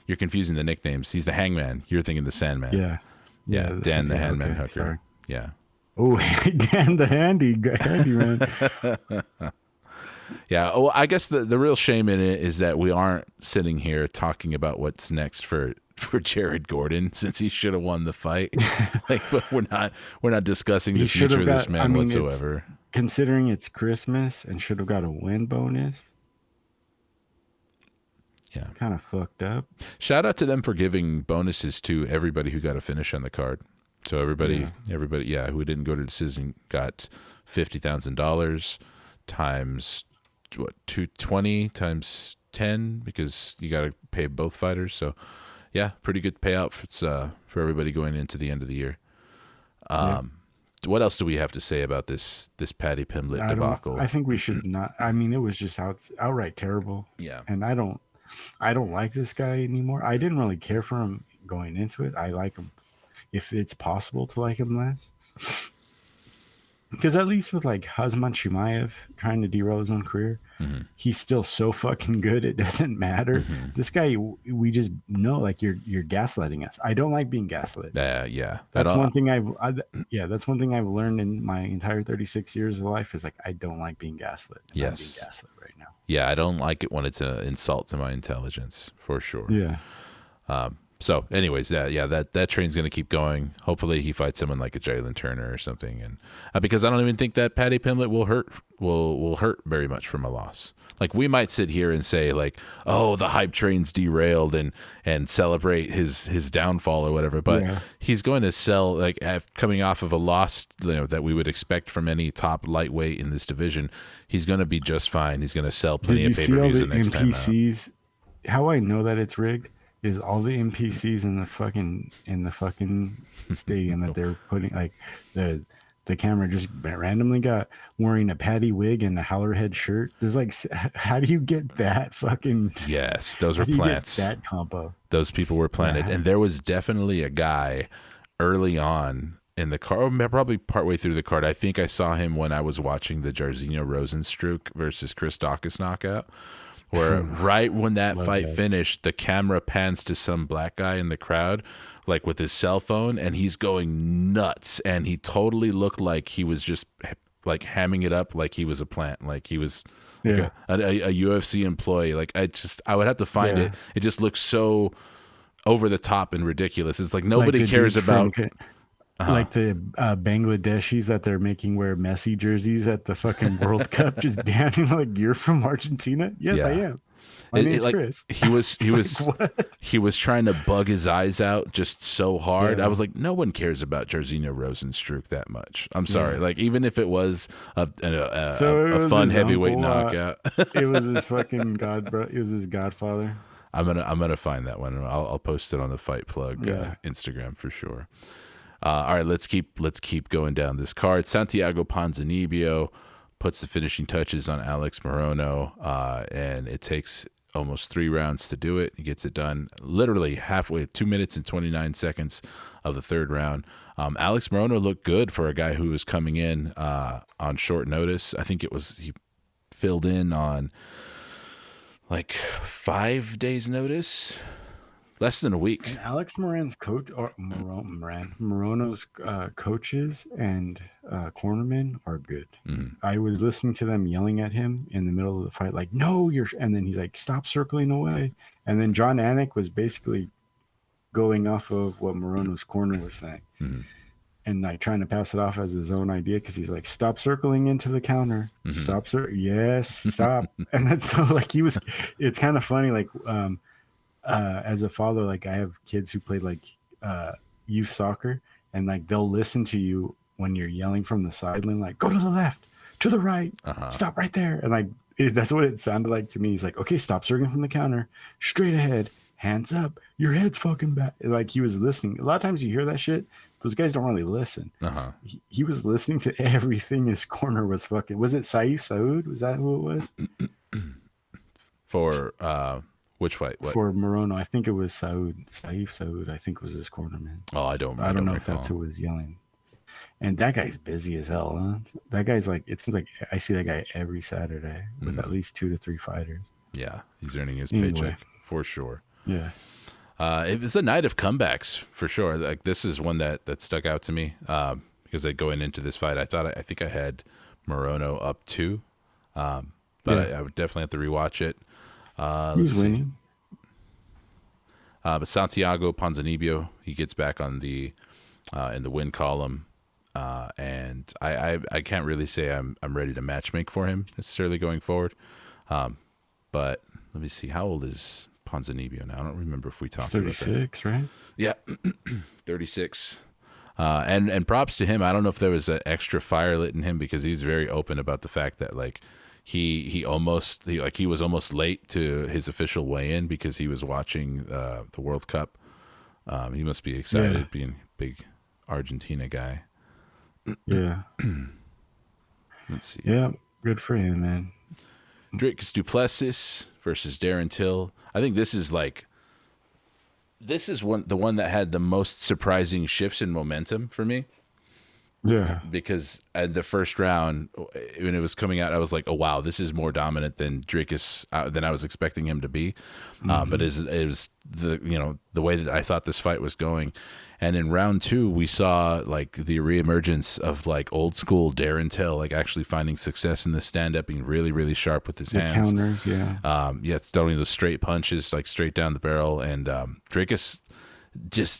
You're confusing the nicknames. He's the Hangman. You're thinking the Sandman. Yeah, Yeah, Dan the yeah, Handman okay, Hooker. sorry. Yeah, Oh, Dan the handy man. yeah. Oh, I guess the real shame in it is that we aren't sitting here talking about what's next for Jared Gordon, since he should have won the fight. Like, but we're not discussing the He should future have of this got. man I mean, whatsoever. considering it's Christmas and should have got a win bonus. Yeah. Kind of fucked up. Shout out to them for giving bonuses to everybody who got a finish on the card. So everybody, who didn't go to decision got $50,000 times what 220 times 10 because you got to pay both fighters. So yeah, pretty good payout for everybody going into the end of the year. What else do we have to say about this Paddy Pimblett debacle? I think we should not. I mean, it was just outright terrible. Yeah. And I don't like this guy anymore. I didn't really care for him going into it. I like him if it's possible to like him less. Because at least with like Hazman Chimaev trying to derail his own career, he's still so fucking good. It doesn't matter. This guy, we just know like you're gaslighting us. I don't like being gaslit. Yeah. That's one thing that's one thing I've learned in my entire 36 years of life is like I don't like being gaslit. And I'm being gaslit right now. Yeah, I don't like it when it's an insult to my intelligence, for sure. Yeah. So, anyways, that train's going to keep going. Hopefully, he fights someone like a Jalen Turner or something, and because I don't even think that Paddy Pimblett will hurt very much from a loss. Like we might sit here and say like, oh, the hype train's derailed and celebrate his downfall or whatever, but he's going to sell like coming off of a loss that we would expect from any top lightweight in this division. He's going to be just fine. He's going to sell plenty of pay-per-views the next time out. NPCs? How I know that it's rigged is all the NPCs in the fucking stadium that they're putting like the camera just randomly got wearing a Paddy wig and a Howlerhead shirt. There's like, how do you get that fucking? Yes, those How were do you get plants. that combo. Those people were planted, and there was definitely a guy early on in the card, probably partway through the card. I think I saw him when I was watching the Jairzinho Rosenstruck versus Chris Dawkins knockout. Where right when that fight finished, the camera pans to some black guy in the crowd, like with his cell phone, and he's going nuts. And he totally looked like he was just like hamming it up, like he was a plant, like he was like a UFC employee. Like I would have to find it. It just looks so over the top and ridiculous. It's like nobody like cares about. Like the Bangladeshis that they're making wear Messi jerseys at the fucking World Cup, just dancing like you're from Argentina. Yes, I am. My name's Chris. He was trying to bug his eyes out just so hard. Yeah. I was like, no one cares about Jairzinho Rosenstruck that much. I'm sorry. Like even if it was a fun heavyweight knockout, it was his fucking it was his godfather. I'm gonna find that one. I'll post it on the Fight Plug Instagram for sure. All right, let's keep going down this card. Santiago Ponzinibbio puts the finishing touches on Alex Morono, and it takes almost 3 rounds to do it. He gets it done literally halfway, 2 minutes and 29 seconds of the third round. Alex Morono looked good for a guy who was coming in on short notice. I think he filled in on like 5 days notice, less than a week. And Alex Moran's coach, or Morono's coaches and cornermen are good. I was listening to them yelling at him in the middle of the fight, like, "No, you're," and then he's like, "Stop circling away." And then John Anik was basically going off of what Morono's corner was saying, and like trying to pass it off as his own idea because he's like, "Stop circling into the counter, stop, sir, yes, stop." And that's so like he was. It's kind of funny, like. As a father, like I have kids who played like youth soccer, and like they'll listen to you when you're yelling from the sideline, like go to the left, to the right, stop right there, and like that's what it sounded like to me. He's like, okay, stop circling from the counter, straight ahead, hands up, your head's fucking back. Like he was listening. A lot of times you hear that shit. Those guys don't really listen. He was listening to everything his corner was fucking. Was it Saif Saud? Was that who it was? For which fight? What? For Morono, I think it was Saud. Saif Saud, I think was his cornerman. Oh, I don't know recall. if that's who was yelling. And that guy's busy as hell, huh? That guy's like, it's like I see that guy every Saturday with at least 2 to 3 fighters. Yeah, he's earning his paycheck for sure. Yeah. It was a night of comebacks for sure. Like this is one that stuck out to me because going into this fight, I think I had Morono up 2, but I would definitely have to rewatch it. He's winning. But Santiago Ponzinibbio, he gets back on the in the win column, and I can't really say I'm ready to matchmake for him necessarily going forward. But let me see, how old is Ponzinibbio now? I don't remember if we talked about that. 36, right? Yeah, 36. And props to him. I don't know if there was an extra fire lit in him because he's very open about the fact that like. He was almost late to his official weigh-in because he was watching the World Cup. He must be excited being a big Argentina guy. Yeah. Let's see. Yeah, good for him, man. Dricus du Plessis versus Darren Till. I think this is the one that had the most surprising shifts in momentum for me. Yeah, because at the first round, when it was coming out, I was like, "Oh wow, this is more dominant than Dricus than I was expecting him to be." But it was the way that I thought this fight was going, and in round 2, we saw like the reemergence of like old school Darren Till, like actually finding success in the stand up, being really really sharp with his hands, counters, throwing those straight punches like straight down the barrel, and Dricus.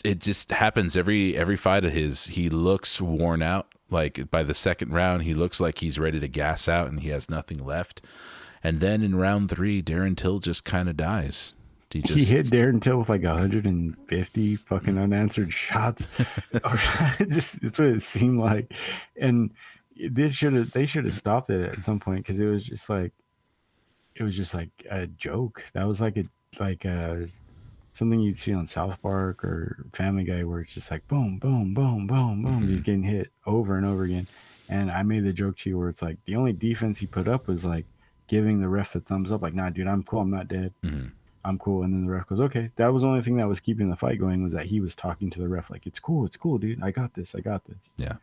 It just happens every fight of his. He looks worn out. Like by the second round, he looks like he's ready to gas out and he has nothing left. And then in round 3, Darren Till just kind of dies. He hit Darren Till with like 150 fucking unanswered shots. That's what it seemed like. And they should have stopped it at some point because it was just like a joke. That was like a something you'd see on South Park or Family Guy where it's just like boom, boom, boom, boom, boom, just getting hit over and over again. And I made the joke to you where it's like the only defense he put up was like giving the ref the thumbs up, like, nah, dude, I'm cool, I'm not dead. I'm cool. And then the ref goes, okay. That was the only thing that was keeping the fight going was that he was talking to the ref like, it's cool, dude. I got this. Yeah.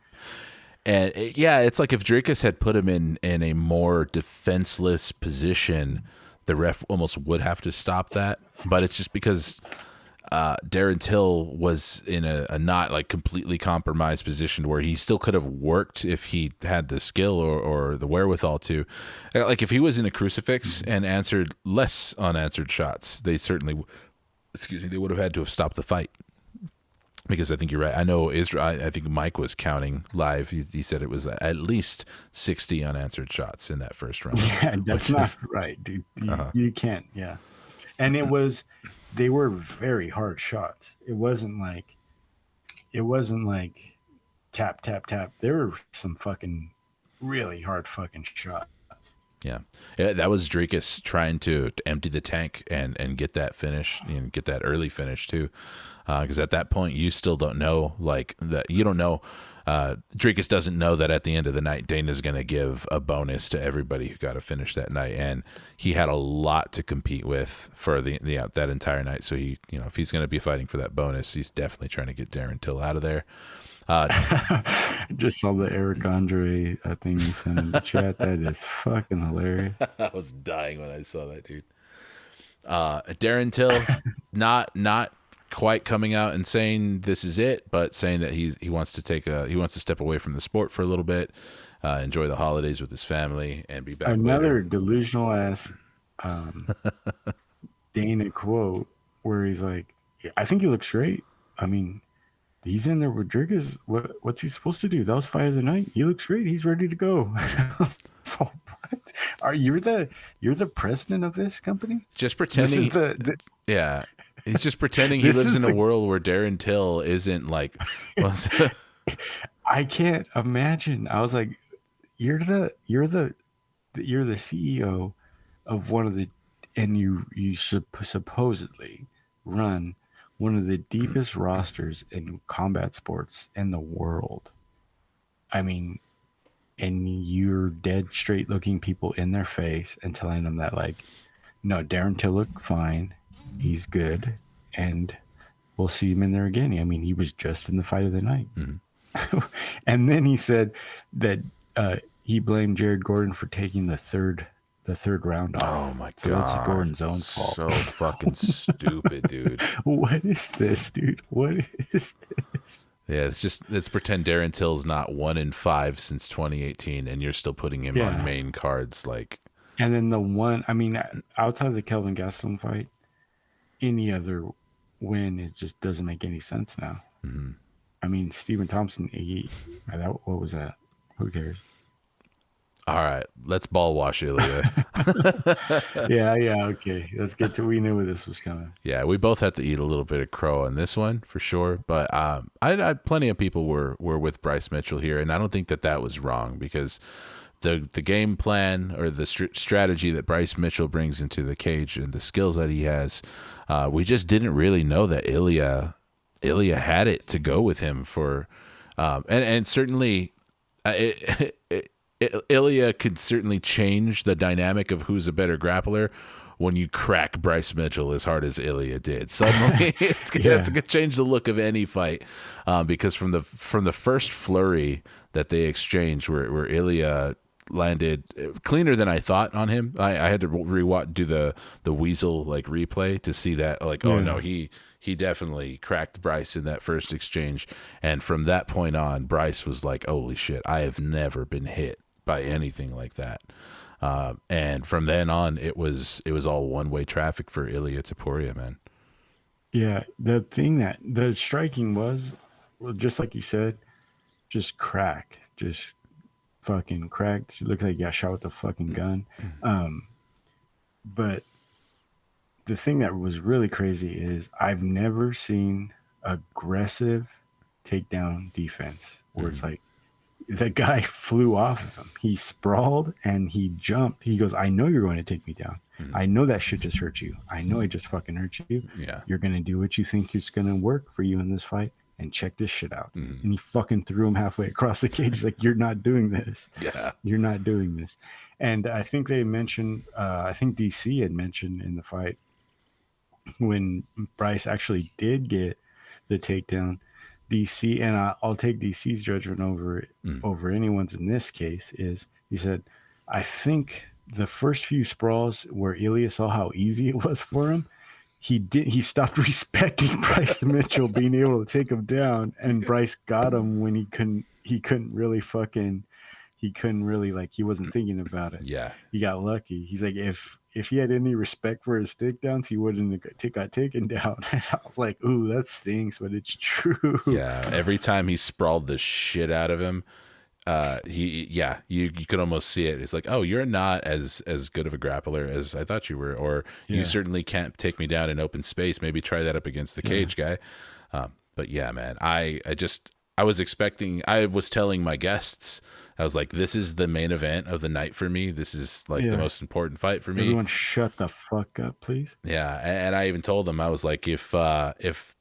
And it's like if Dricus had put him in a more defenseless position, the ref almost would have to stop that, but it's just because Darren Till was in a not like completely compromised position where he still could have worked if he had the skill or the wherewithal to. Like if he was in a crucifix and answered less unanswered shots, they would have had to have stopped the fight. Because I think you're right. I know Israel. I think Mike was counting live. He said it was at least 60 unanswered shots in that first round. Yeah, that's not right, dude. You can't. Yeah, and they were very hard shots. It wasn't like tap tap tap. There were some fucking really hard fucking shots. Yeah. Yeah, that was Drakus trying to empty the tank and get that finish and get that early finish too. Because at that point, you still don't know, like, that you don't know. Drakus doesn't know that at the end of the night, Dana's going to give a bonus to everybody who got a finish that night. And he had a lot to compete with for that entire night. So he, if he's going to be fighting for that bonus, he's definitely trying to get Darren Till out of there. Just saw the Eric Andre thing you sent in the chat. That is fucking hilarious. I was dying when I saw that, dude. Darren Till, not quite coming out and saying this is it, but saying that he wants to step away from the sport for a little bit, enjoy the holidays with his family, and be back. Another later. delusional ass Dana quote where he's like, "I think he looks great. I mean, he's in there with Driggers. What's he supposed to do? That was fight of the night. He looks great. He's ready to go." So what? You're the president of this company? Just pretending. Yeah. He's just pretending he lives in a world where Darren Till isn't like. I can't imagine. I was like, you're the CEO of one of the, and you supposedly run one of the deepest rosters in combat sports in the world. I mean, and you're dead straight looking people in their face and telling them that, like, no, Darren Till look fine. He's good. And we'll see him in there again. I mean, he was just in the fight of the night. Mm-hmm. And then he said that he blamed Jared Gordon for taking the third round off. Oh my god. So it's Gordon's own fault. So fucking stupid, dude. What is this, dude? What is this? Yeah, let's pretend Darren Till's not 1-5 since 2018 and you're still putting him on main cards, like. And then outside of the Kelvin Gastelum fight, any other win, it just doesn't make any sense now. Mm-hmm. I mean, Stephen Thompson, what was that? Who cares? All right, let's ball wash Ilya. yeah, okay. Let's get to. We knew where this was coming. Yeah, we both had to eat a little bit of crow on this one for sure. But I plenty of people were with Bryce Mitchell here, and I don't think that was wrong because the game plan or the strategy that Bryce Mitchell brings into the cage and the skills that he has, we just didn't really know that Ilya had it to go with him for, and certainly, Ilya could certainly change the dynamic of who's a better grappler when you crack Bryce Mitchell as hard as Ilya did. Suddenly, it's gonna change the look of any fight, because from the first flurry that they exchanged, where Ilya landed cleaner than I thought on him. I had to do the Weasel like replay to see that, like, oh no, he definitely cracked Bryce in that first exchange. And from that point on, Bryce was like, holy shit, I have never been hit by anything like that. And from then on, it was all one-way traffic for Ilya Topuria, man. Yeah, the thing that the striking was, well, just like you said, just crack, just fucking cracked. She looked like he got shot with a fucking gun. But the thing that was really crazy is I've never seen aggressive takedown defense where it's like the guy flew off of him. He sprawled and he jumped. He goes, I know you're going to take me down. I know that shit just hurt you. I know I just fucking hurt you. Yeah. You're going to do what you think is going to work for you in this fight. And check this shit out. And he fucking threw him halfway across the cage. He's like, you're not doing this. Yeah. You're not doing this. And I think they mentioned, I think DC had mentioned in the fight when Bryce actually did get the takedown, DC, and I'll take DC's judgment over anyone's in this case, is he said, I think the first few sprawls where Ilya saw how easy it was for him, he stopped respecting Bryce Mitchell being able to take him down, and Bryce got him when he couldn't really like, he wasn't thinking about it. Yeah. He got lucky. He's like, if he had any respect for his takedowns, he wouldn't have got taken down. And I was like, ooh, that stings, but it's true. Yeah. Every time he sprawled the shit out of him, you could almost see it. It's like, oh, you're not as good of a grappler as I thought you were, or you certainly can't take me down in open space. Maybe try that up against the cage guy. But yeah, man, I was telling my guests I was like, this is the main event of the night for me. This is like the Yeah. most important fight for me. Everyone shut the fuck up, please. Yeah, and I even told him, I was like, if the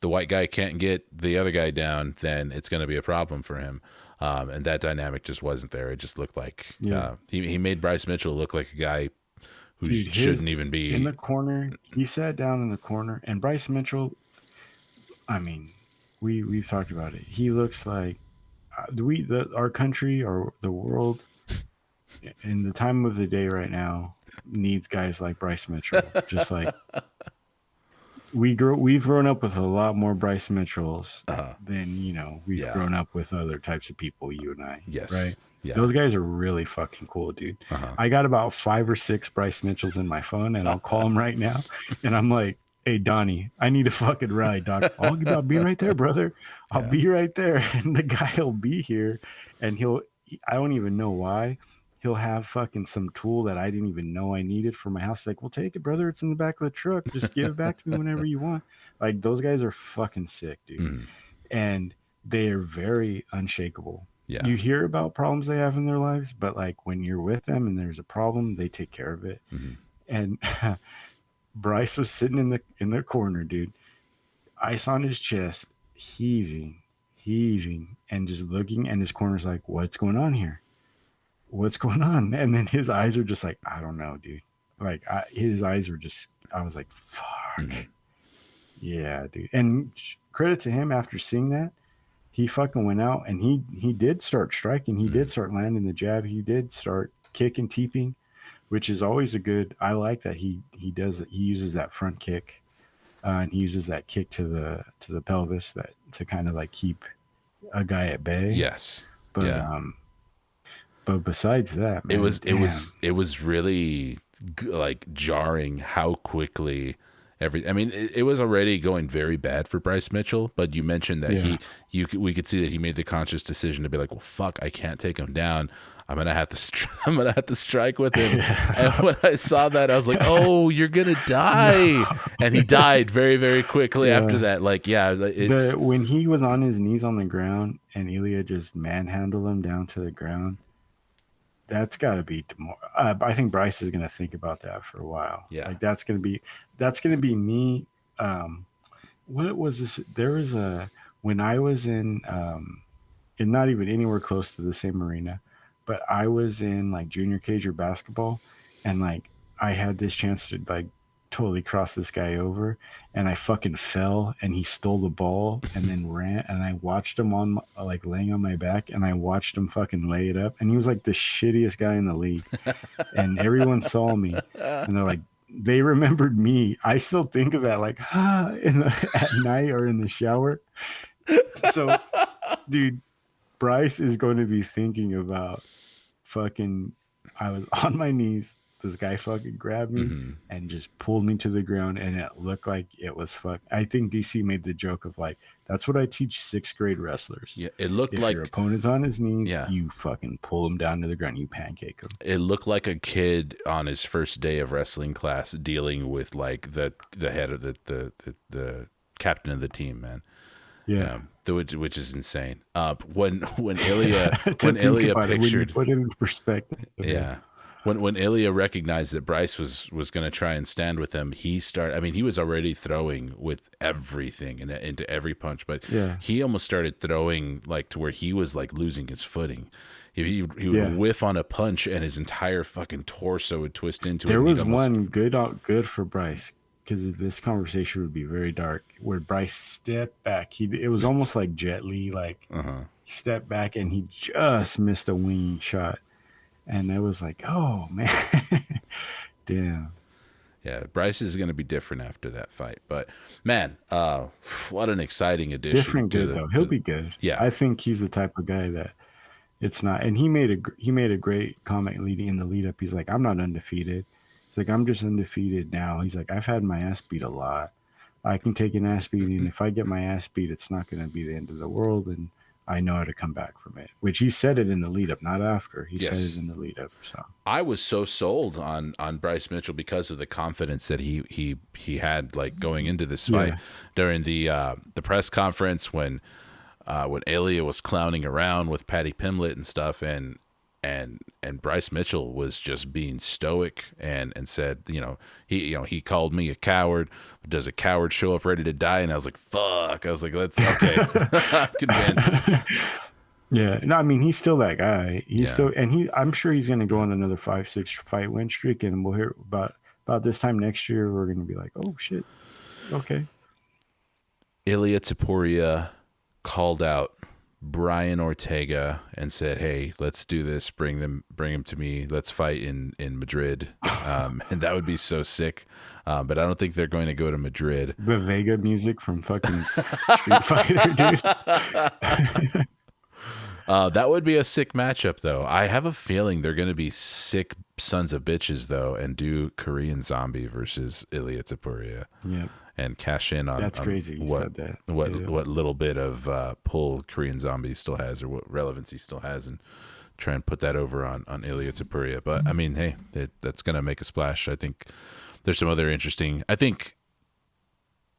white guy can't get the other guy down, then it's going to be a problem for him. And that dynamic just wasn't there. It just looked like Yeah. he made Bryce Mitchell look like a guy who Dude, shouldn't even be in the corner. He sat down in the corner, and Bryce Mitchell. I mean, we've talked about it. He looks like our country or the world in the time of the day right now needs guys like Bryce Mitchell. Just like we've grown up with a lot more Bryce Mitchells than we've Yeah. grown up with other types of people. You and I, Yes. right? Yeah. Those guys are really fucking cool, dude. I got about 5 or 6 Bryce Mitchells in my phone, and I'll call him right now, and I'm like, "Hey, Donnie, I need a fucking ride, dog. I'll be right there, brother. I'll be right there." And the guy will be here, and I don't even know why. He'll have fucking some tool that I didn't even know I needed for my house. He's like, "Well, take it, brother. It's in the back of the truck. Just give it back to me whenever you want." Like, those guys are fucking sick, dude. Mhm. And they are very unshakable. Yeah. You hear about problems they have in their lives, but like when you're with them and there's a problem, they take care of it. Mhm. And Bryce was sitting in the corner, dude, ice on his chest, heaving, and just looking. And his corner's like, "What's going on here? What's going on?" And then his eyes are just like, "I don't know, dude." Like his eyes were just. I was like, "Fuck, yeah, dude." And credit to him, after seeing that, he fucking went out and he did start striking. He did start landing the jab. He did start kicking, teeping, which is always a good. I like that he does it. He uses that front kick, and he uses that kick to the pelvis that to kind of like keep a guy at bay. Yes. But yeah. But besides that, man, it was really like jarring how quickly I mean, it was already going very bad for Bryce Mitchell, but you mentioned that we could see that he made the conscious decision to be like, well, fuck, I can't take him down. I'm gonna have to strike with him. And when I saw that, I was like, oh, you're gonna die. And he died very, very quickly after that. Like, when he was on his knees on the ground and Ilya just manhandled him down to the ground. That's got to be I think Bryce is going to think about that for a while. Yeah. Like that's going to be me. What was this? There was when I was in not even anywhere close to the same arena, but I was in like junior cage or basketball, and like I had this chance to like totally cross this guy over, and I fucking fell, and he stole the ball and then ran, and I watched him on like laying on my back, and I watched him fucking lay it up, and he was like the shittiest guy in the league, and everyone saw me, and they're like, they remembered me. I still think of that like at night or in the shower. So, dude, Bryce is going to be thinking about fucking. I was on my knees. This guy fucking grabbed me and just pulled me to the ground, and it looked like it was fuck. I think DC made the joke of like, that's what I teach 6th grade wrestlers. Yeah, it looked if like your opponent's on his knees, you fucking pull him down to the ground, you pancake him. It looked like a kid on his first day of wrestling class dealing with like the head of the captain of the team, man. Yeah. Which is insane. When Ilya pictured, put it into perspective. Yeah. When Ilya recognized that Bryce was going to try and stand with him, he was already throwing with everything and into every punch, but he almost started throwing like to where he was like losing his footing. He would whiff on a punch and his entire fucking torso would twist into it. There was one good for Bryce, because this conversation would be very dark, where Bryce stepped back. It was almost like Jet Li, like he stepped back and he just missed a winging shot. And I was like, oh, man, damn. Yeah, Bryce is going to be different after that fight. But, man, what an exciting addition. Though. He'll be good. Yeah. I think he's the type of guy that it's not. And he made a great comment in the lead up. He's like, I'm not undefeated. He's like, I'm just undefeated now. He's like, I've had my ass beat a lot. I can take an ass beating. And if I get my ass beat, it's not going to be the end of the world. And I know how to come back from it, which he said it in the lead up, not after. He said it in the lead up. So I was so sold on Bryce Mitchell because of the confidence that he had like going into this fight during the press conference when Ilya was clowning around with Paddy Pimblett and stuff, and and Bryce Mitchell was just being stoic and said, he called me a coward. Does a coward show up ready to die? And I was like, fuck. I was like, let's okay. I'm convinced. Yeah, no, I mean he's still that guy. He's Yeah. still, and I'm sure he's gonna go on another 5-6 fight win streak, and we'll hear about this time next year. We're gonna be like, oh shit, okay. Ilia Topuria called out Brian Ortega and said, "Hey, let's do this. Bring him to me. Let's fight in Madrid." And that would be so sick. But I don't think they're going to go to Madrid. The Vega music from fucking Street Fighter, dude. That would be a sick matchup, though. I have a feeling they're going to be sick sons of bitches, though, and do Korean Zombie versus Ilia Topuria. Yeah, And cash in on that's crazy. You said that. Yeah. what little bit of pull Korean Zombie still has, or what relevance he still has, and try and put that over on Ilia Topuria. But I mean, hey, that's gonna make a splash. I think there's some other interesting. I think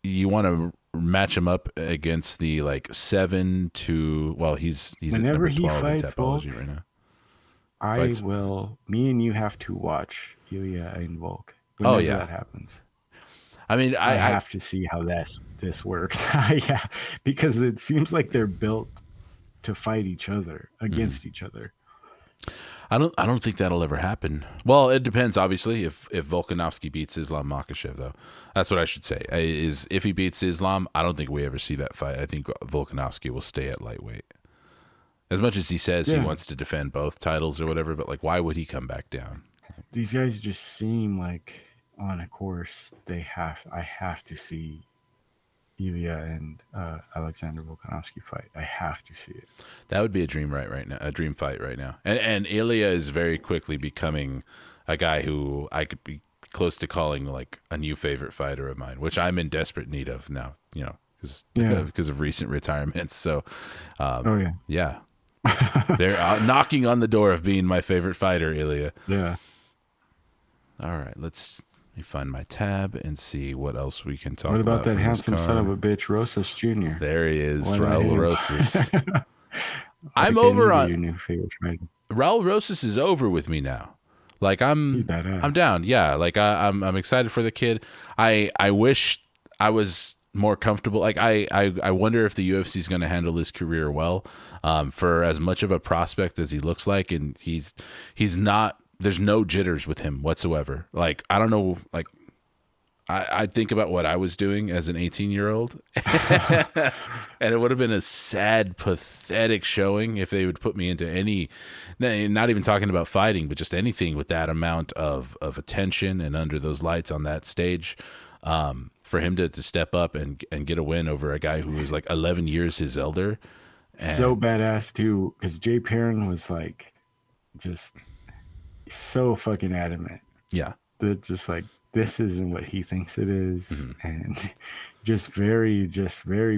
you want to match him up against the 7 to. Well, he's Whenever at he number 12 in fights, Tapology Volk, right now. I Fights. will. Me and you have to watch Ilya and Volk. Oh, Whenever yeah. that happens. I mean, I have to see how this works. Yeah, because it seems like they're built to fight each other against each other. I don't think that'll ever happen. Well, it depends, obviously. If Volkanovski beats Islam Makhachev, though, that's what I should say. Is if he beats Islam, I don't think we ever see that fight. I think Volkanovski will stay at lightweight. As much as he says he wants to defend both titles or whatever, but why would he come back down? These guys just seem like on a course. I have to see Ilya and Alexander Volkanovski fight. I have to see it. That would be a dream a dream fight right now. And Ilya is very quickly becoming a guy who I could be close to calling a new favorite fighter of mine, which I'm in desperate need of now, because of recent retirements. So, yeah. They're out knocking on the door of being my favorite fighter, Ilya. Yeah. All right, let me find my tab and see what else we can talk about. What about that from this handsome son card. of a bitch, Rosas Jr.? There he is, Why not Raul him? Rosas. I'm over on your new favorite fighter. Raul Rosas is over with me now. He's badass. I'm down. Yeah, I'm excited for the kid. I wish I was more comfortable. I wonder if the UFC is going to handle his career well. For as much of a prospect as he looks like, and he's not. There's no jitters with him whatsoever. I don't know. I think about what I was doing as an 18-year-old, and it would have been a sad, pathetic showing if they would put me into any, not even talking about fighting, but just anything with that amount of attention and under those lights on that stage. For him to step up and get a win over a guy who was 11 years his elder. So badass too, because Jay Perrin was just so fucking adamant. Yeah. That just this isn't what he thinks it is, and just very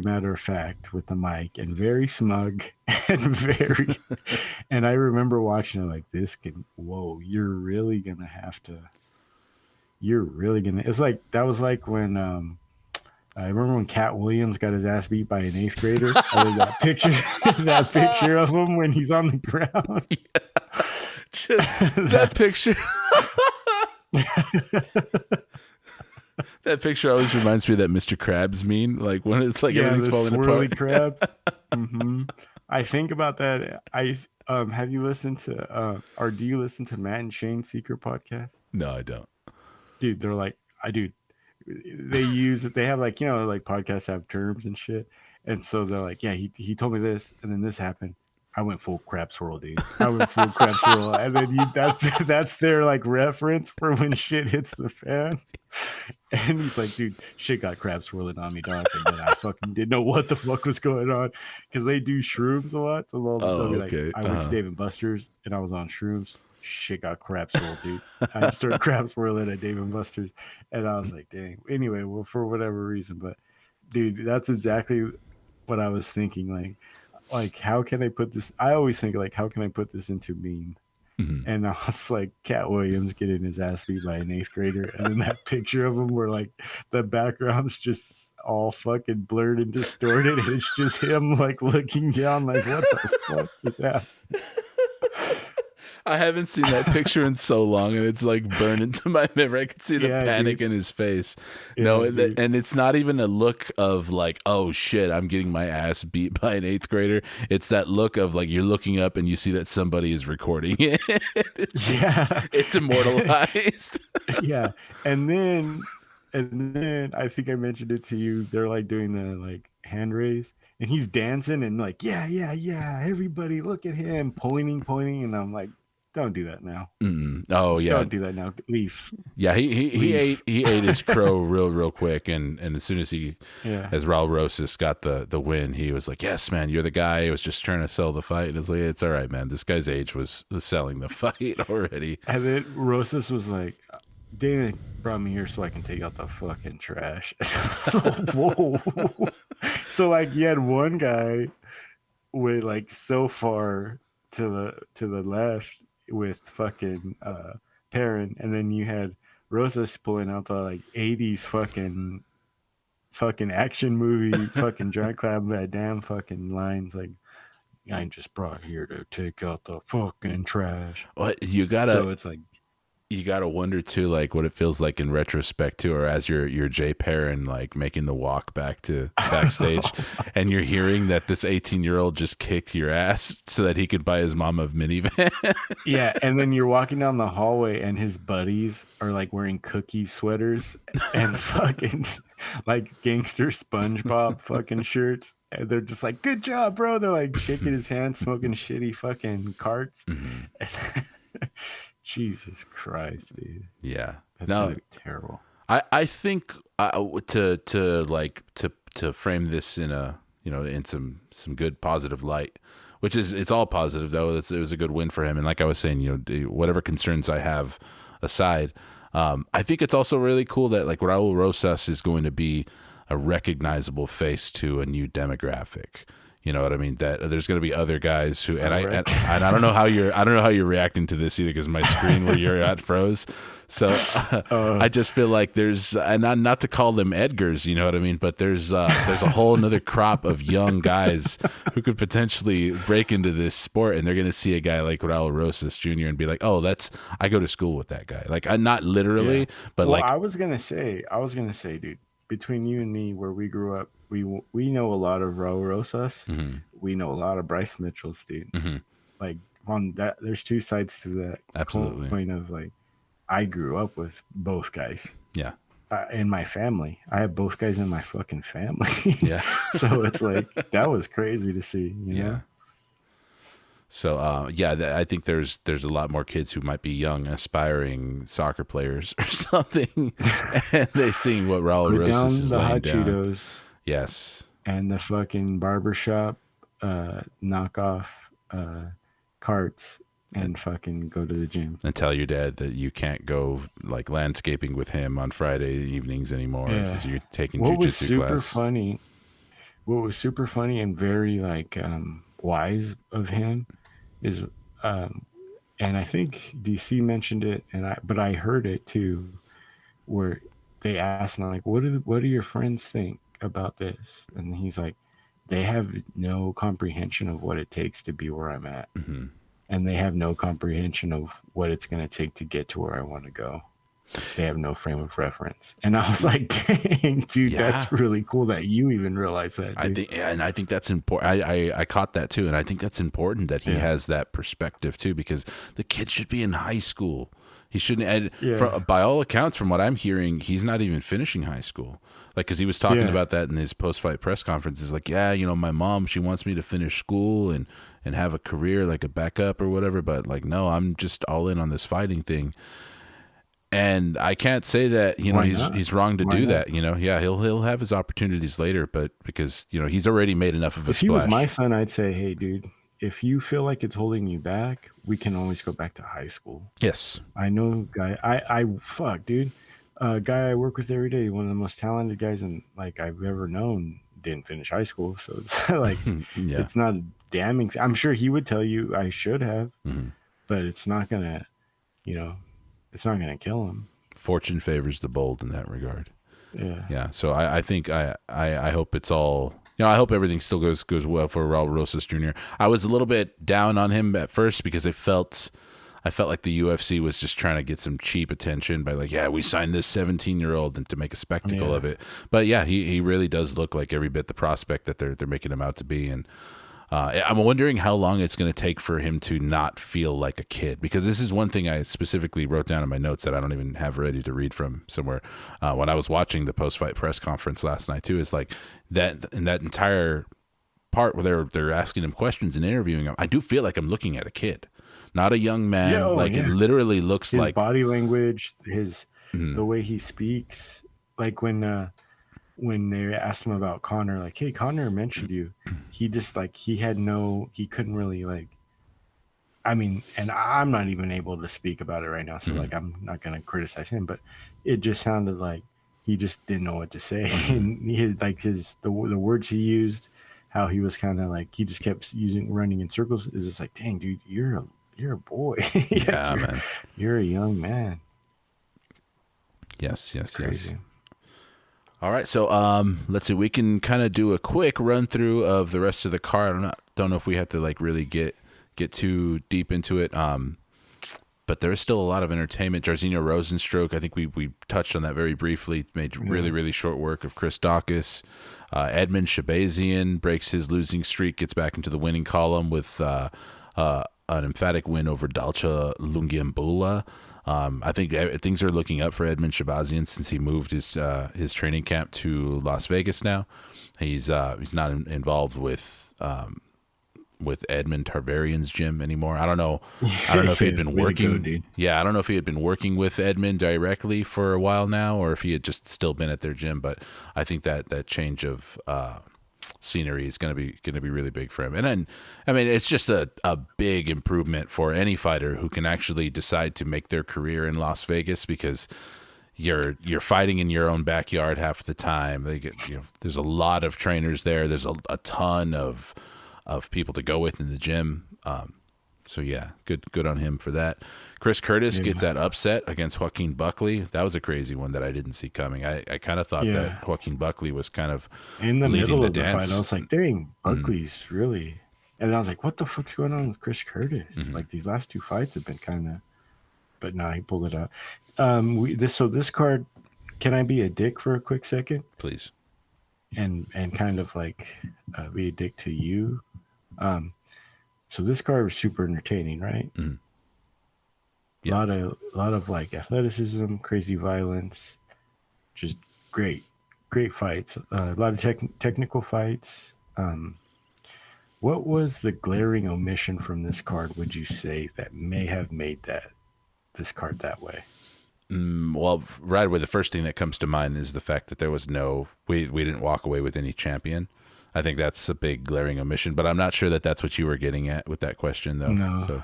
matter of fact with the mic, and very smug, and very. And I remember watching it this can. Whoa, you're really gonna have to. You're really gonna. It's that was when. I remember when Cat Williams got his ass beat by an 8th grader. That picture of him when he's on the ground. That picture. That picture always reminds me of that Mr. Krabs meme, when it's everything's falling apart. Crab. I think about that. Have you listened to or do you listen to Matt and Shane's Secret podcast? No, I don't. Dude, they're they have podcasts have terms and shit, and so they're he told me this and then this happened. I went full crab swirl, dude. I went full crab swirl, and then that's their reference for when shit hits the fan. And he's dude, shit got crab swirling on me, dog. And then I fucking didn't know what the fuck was going on, because they do shrooms a lot. So they'll be okay. I went to Dave and Buster's and I was on shrooms. Shit got crab swirled, dude. I started crab swirling at Dave and Buster's, and I was dang. Anyway, well, for whatever reason, but dude, that's exactly what I was thinking. How can I put this? I always think how can I put this into meme? And I was Cat Williams getting his ass beat by an 8th grader, and then that picture of him where the background's just all fucking blurred and distorted, and it's just him looking down what the fuck just happened? I haven't seen that picture in so long, and it's like burned into my memory. I could see the Yeah, panic dude. in his face. No, Yeah, dude. and it's not even a look of like, oh shit, I'm getting my ass beat by an eighth grader. It's that look of like you're looking up and you see that somebody is recording it. Yeah. It's immortalized. Yeah. And then I think I mentioned it to you. They're like doing the like hand raise and he's dancing and like, yeah, yeah, yeah. Everybody look at him pointing. And I'm like, don't do that now. Oh yeah, Don't do that now. Leave. yeah. Leave. He ate his crow real quick, and as soon as Yeah. as Raul Rosas got the win, he was like, yes, man, you're the guy who was just trying to sell the fight. And it's like, it's all right, man. This guy's age was selling the fight already. And then Rosas was like, Dana brought me here so I can take out the fucking trash. So whoa. So like you had one guy with like so far to the left with fucking Perrin, and then you had Rosas pulling out the like 80s fucking action movie fucking giant clap that damn fucking lines like I just brought here to take out the fucking trash. What So it's like you gotta wonder too, like what it feels like in retrospect too, or as you're Jay Perrin like making the walk back to backstage, and you're hearing that this 18-year-old just kicked your ass so that he could buy his mom a minivan. yeah, and then you're walking down the hallway and his buddies are like wearing cookie sweaters and fucking like gangster SpongeBob fucking shirts. And they're just like, good job, bro. They're like shaking his hand, smoking shitty fucking carts. Jesus Christ, dude. Yeah, That's no, gonna be terrible. I think to frame this in a in some good positive light, which is it's all positive though. It was a good win for him, and like I was saying, whatever concerns I have aside, I think it's also really cool that like Raul Rosas is going to be a recognizable face to a new demographic. You know what I mean? That there's going to be other guys who, and I don't know how you're reacting to this either because my screen where you're at froze. So I just feel like there's, and not to call them Edgars, you know what I mean? But there's a whole another crop of young guys who could potentially break into this sport, and they're going to see a guy like Raul Rosas Jr. and be like, oh, I go to school with that guy. Like, I not literally, but well, like, I was gonna say, dude, between you and me, where we grew up, we know a lot of Raul Rosas. mm-hmm, We know a lot of Bryce Mitchells, dude. mm-hmm, Like on that, there's two sides to that absolutely, point of like, I grew up with both guys. yeah, In my family, I have both guys in my fucking family. yeah. So it's like that was crazy to see, you know. Yeah. So I think there's a lot more kids who might be young, aspiring soccer players or something, and they seeing what Raul Put Rosas down is the laying hot down. Cheetos Yes, and the fucking barbershop knockoff carts and fucking go to the gym. and tell your dad that you can't go like landscaping with him on Friday evenings anymore because you're taking What was jujitsu super class. funny? What was super funny and very like wise of him is, and I think DC mentioned it, but I heard it too, where they asked him like, what do your friends think about this? And he's like, they have no comprehension of what it takes to be where I'm at, Mm-hmm. and they have no comprehension of what it's going to take to get to where I want to go. They have no frame of reference. And I was like, dang, dude, Yeah. that's really cool that you even realize that. Dude. I think that's important. I caught that too, and I think that's important that he has that perspective too, because the kid should be in high school. He shouldn't. And by all accounts, from what I'm hearing, he's not even finishing high school. Like, because he was talking about that in his post-fight press conference. He's like, yeah, my mom, she wants me to finish school and have a career, like a backup or whatever. But like, no, I'm just all in on this fighting thing. And I can't say that he's wrong to do that. Yeah, he'll have his opportunities later, but because he's already made enough of a If splash. he was my son, I'd say, hey, dude, if you feel like it's holding you back, we can always go back to high school. Yes, I know, guy. I fuck, dude. Guy I work with every day, one of the most talented guys I've ever known, didn't finish high school, so it's like it's not a damning. I'm sure he would tell you I should have, but it's not gonna, it's not gonna kill him. Fortune favors the bold in that regard. Yeah. So I think I hope it's all. I hope everything still goes well for Raul Rosas Jr. I was a little bit down on him at first because I felt I felt like the UFC was just trying to get some cheap attention by like, yeah, we signed this 17-year-old and to make a spectacle Yeah. of it. But yeah, he really does look like every bit the prospect that they're making him out to be. And I'm wondering how long it's going to take for him to not feel like a kid, because this is one thing I specifically wrote down in my notes that I don't even have ready to read from somewhere. When I was watching the post-fight press conference last night too, is like that in that entire part where they're asking him questions and interviewing him, I do feel like I'm looking at a kid, not a young Yeah. man. Oh, Like it yeah. literally looks His like. body language, Mhm. the way he speaks, like when they asked him about Connor, like, hey, Connor mentioned you, he just like he couldn't really like. I mean, and I'm not even able to speak about it right now, so Mhm. like I'm not gonna criticize him, but it just sounded like he just didn't know what to say, Mhm. and the words he used, how he was kind of like he just kept running in circles. Is just like, dang, dude, you're a boy, like Yeah, man. you're a young man. Yes, It's yes, yes. crazy. All right, so let's see. We can kind of do a quick run through of the rest of the card. Don't know if we have to like really get too deep into it. But there is still a lot of entertainment. Jairzinho Rosenstruck, I think we touched on that very briefly. Made really Yeah. really short work of Chris Dawkins. Edmund Shabazian breaks his losing streak, gets back into the winning column with an emphatic win over Dalcha Lungiambula. I think things are looking up for Edmund Shabazian since he moved his training camp to Las Vegas now. He's not involved with Edmund Tarvarian's gym anymore. I don't know. I don't know if he had been Way to go, working. dude. Yeah, I don't know if he had been working with Edmund directly for a while now, or if he had just still been at their gym. But I think that change of scenery is going to be really big for him. And then, I mean, it's just a big improvement for any fighter who can actually decide to make their career in Las Vegas, because you're fighting in your own backyard half the time. There's a lot of trainers there. There's a ton of people to go with in the gym. So yeah, good on him for that. Chris Curtis gets Yeah. that upset against Joaquin Buckley. That was a crazy one that I didn't see coming. I kind of thought Yeah. that Joaquin Buckley was kind of In the leading middle the of the fight, I dance. was like, dang, Mhm. Buckley's really. And I was like, what the fuck's going on with Chris Curtis? Mhm. Like these last two fights have been kind of, but no, he pulled it out. This card, can I be a dick for a quick second Please. and kind of like be a dick to you? So this card was super entertaining, right? Mhm. A Yeah. lot of like athleticism, crazy violence, just great fights. A lot of technical fights. What was the glaring omission from this card, would you say, that may have made this card that way? Well, right away, the first thing that comes to mind is the fact that there was we didn't walk away with any champion. I think that's a big glaring omission, but I'm not sure that that's what you were getting at with that question, though. No. So,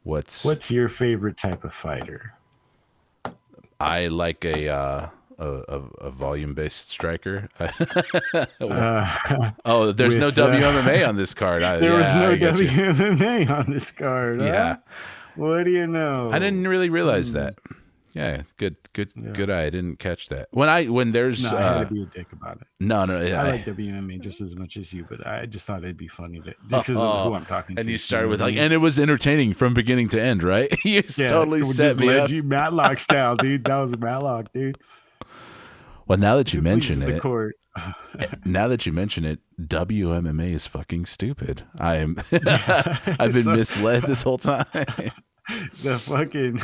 What's your favorite type of fighter? I like a volume based striker. Oh, there's no With WMMA on this card. there was Yeah, no I get you. WMMA on this card. Yeah, Huh? What do you know? I didn't really realize that. Yeah, good Yeah. eye. I didn't catch that. When there's No, I had to be a dick about it. no, I yeah, like WMMA just as much as you, but I just thought it'd be funny to just because of who I'm talking and to. you started know with what I like, mean? and it was entertaining from beginning to end, right? You Yeah, totally it set just me led up. you Matlock style, dude. That was a Matlock, dude. Well, now that you Who mention pleases the it, court? WMMA is fucking stupid. I am. Yeah. I've been So, misled this whole time. the fucking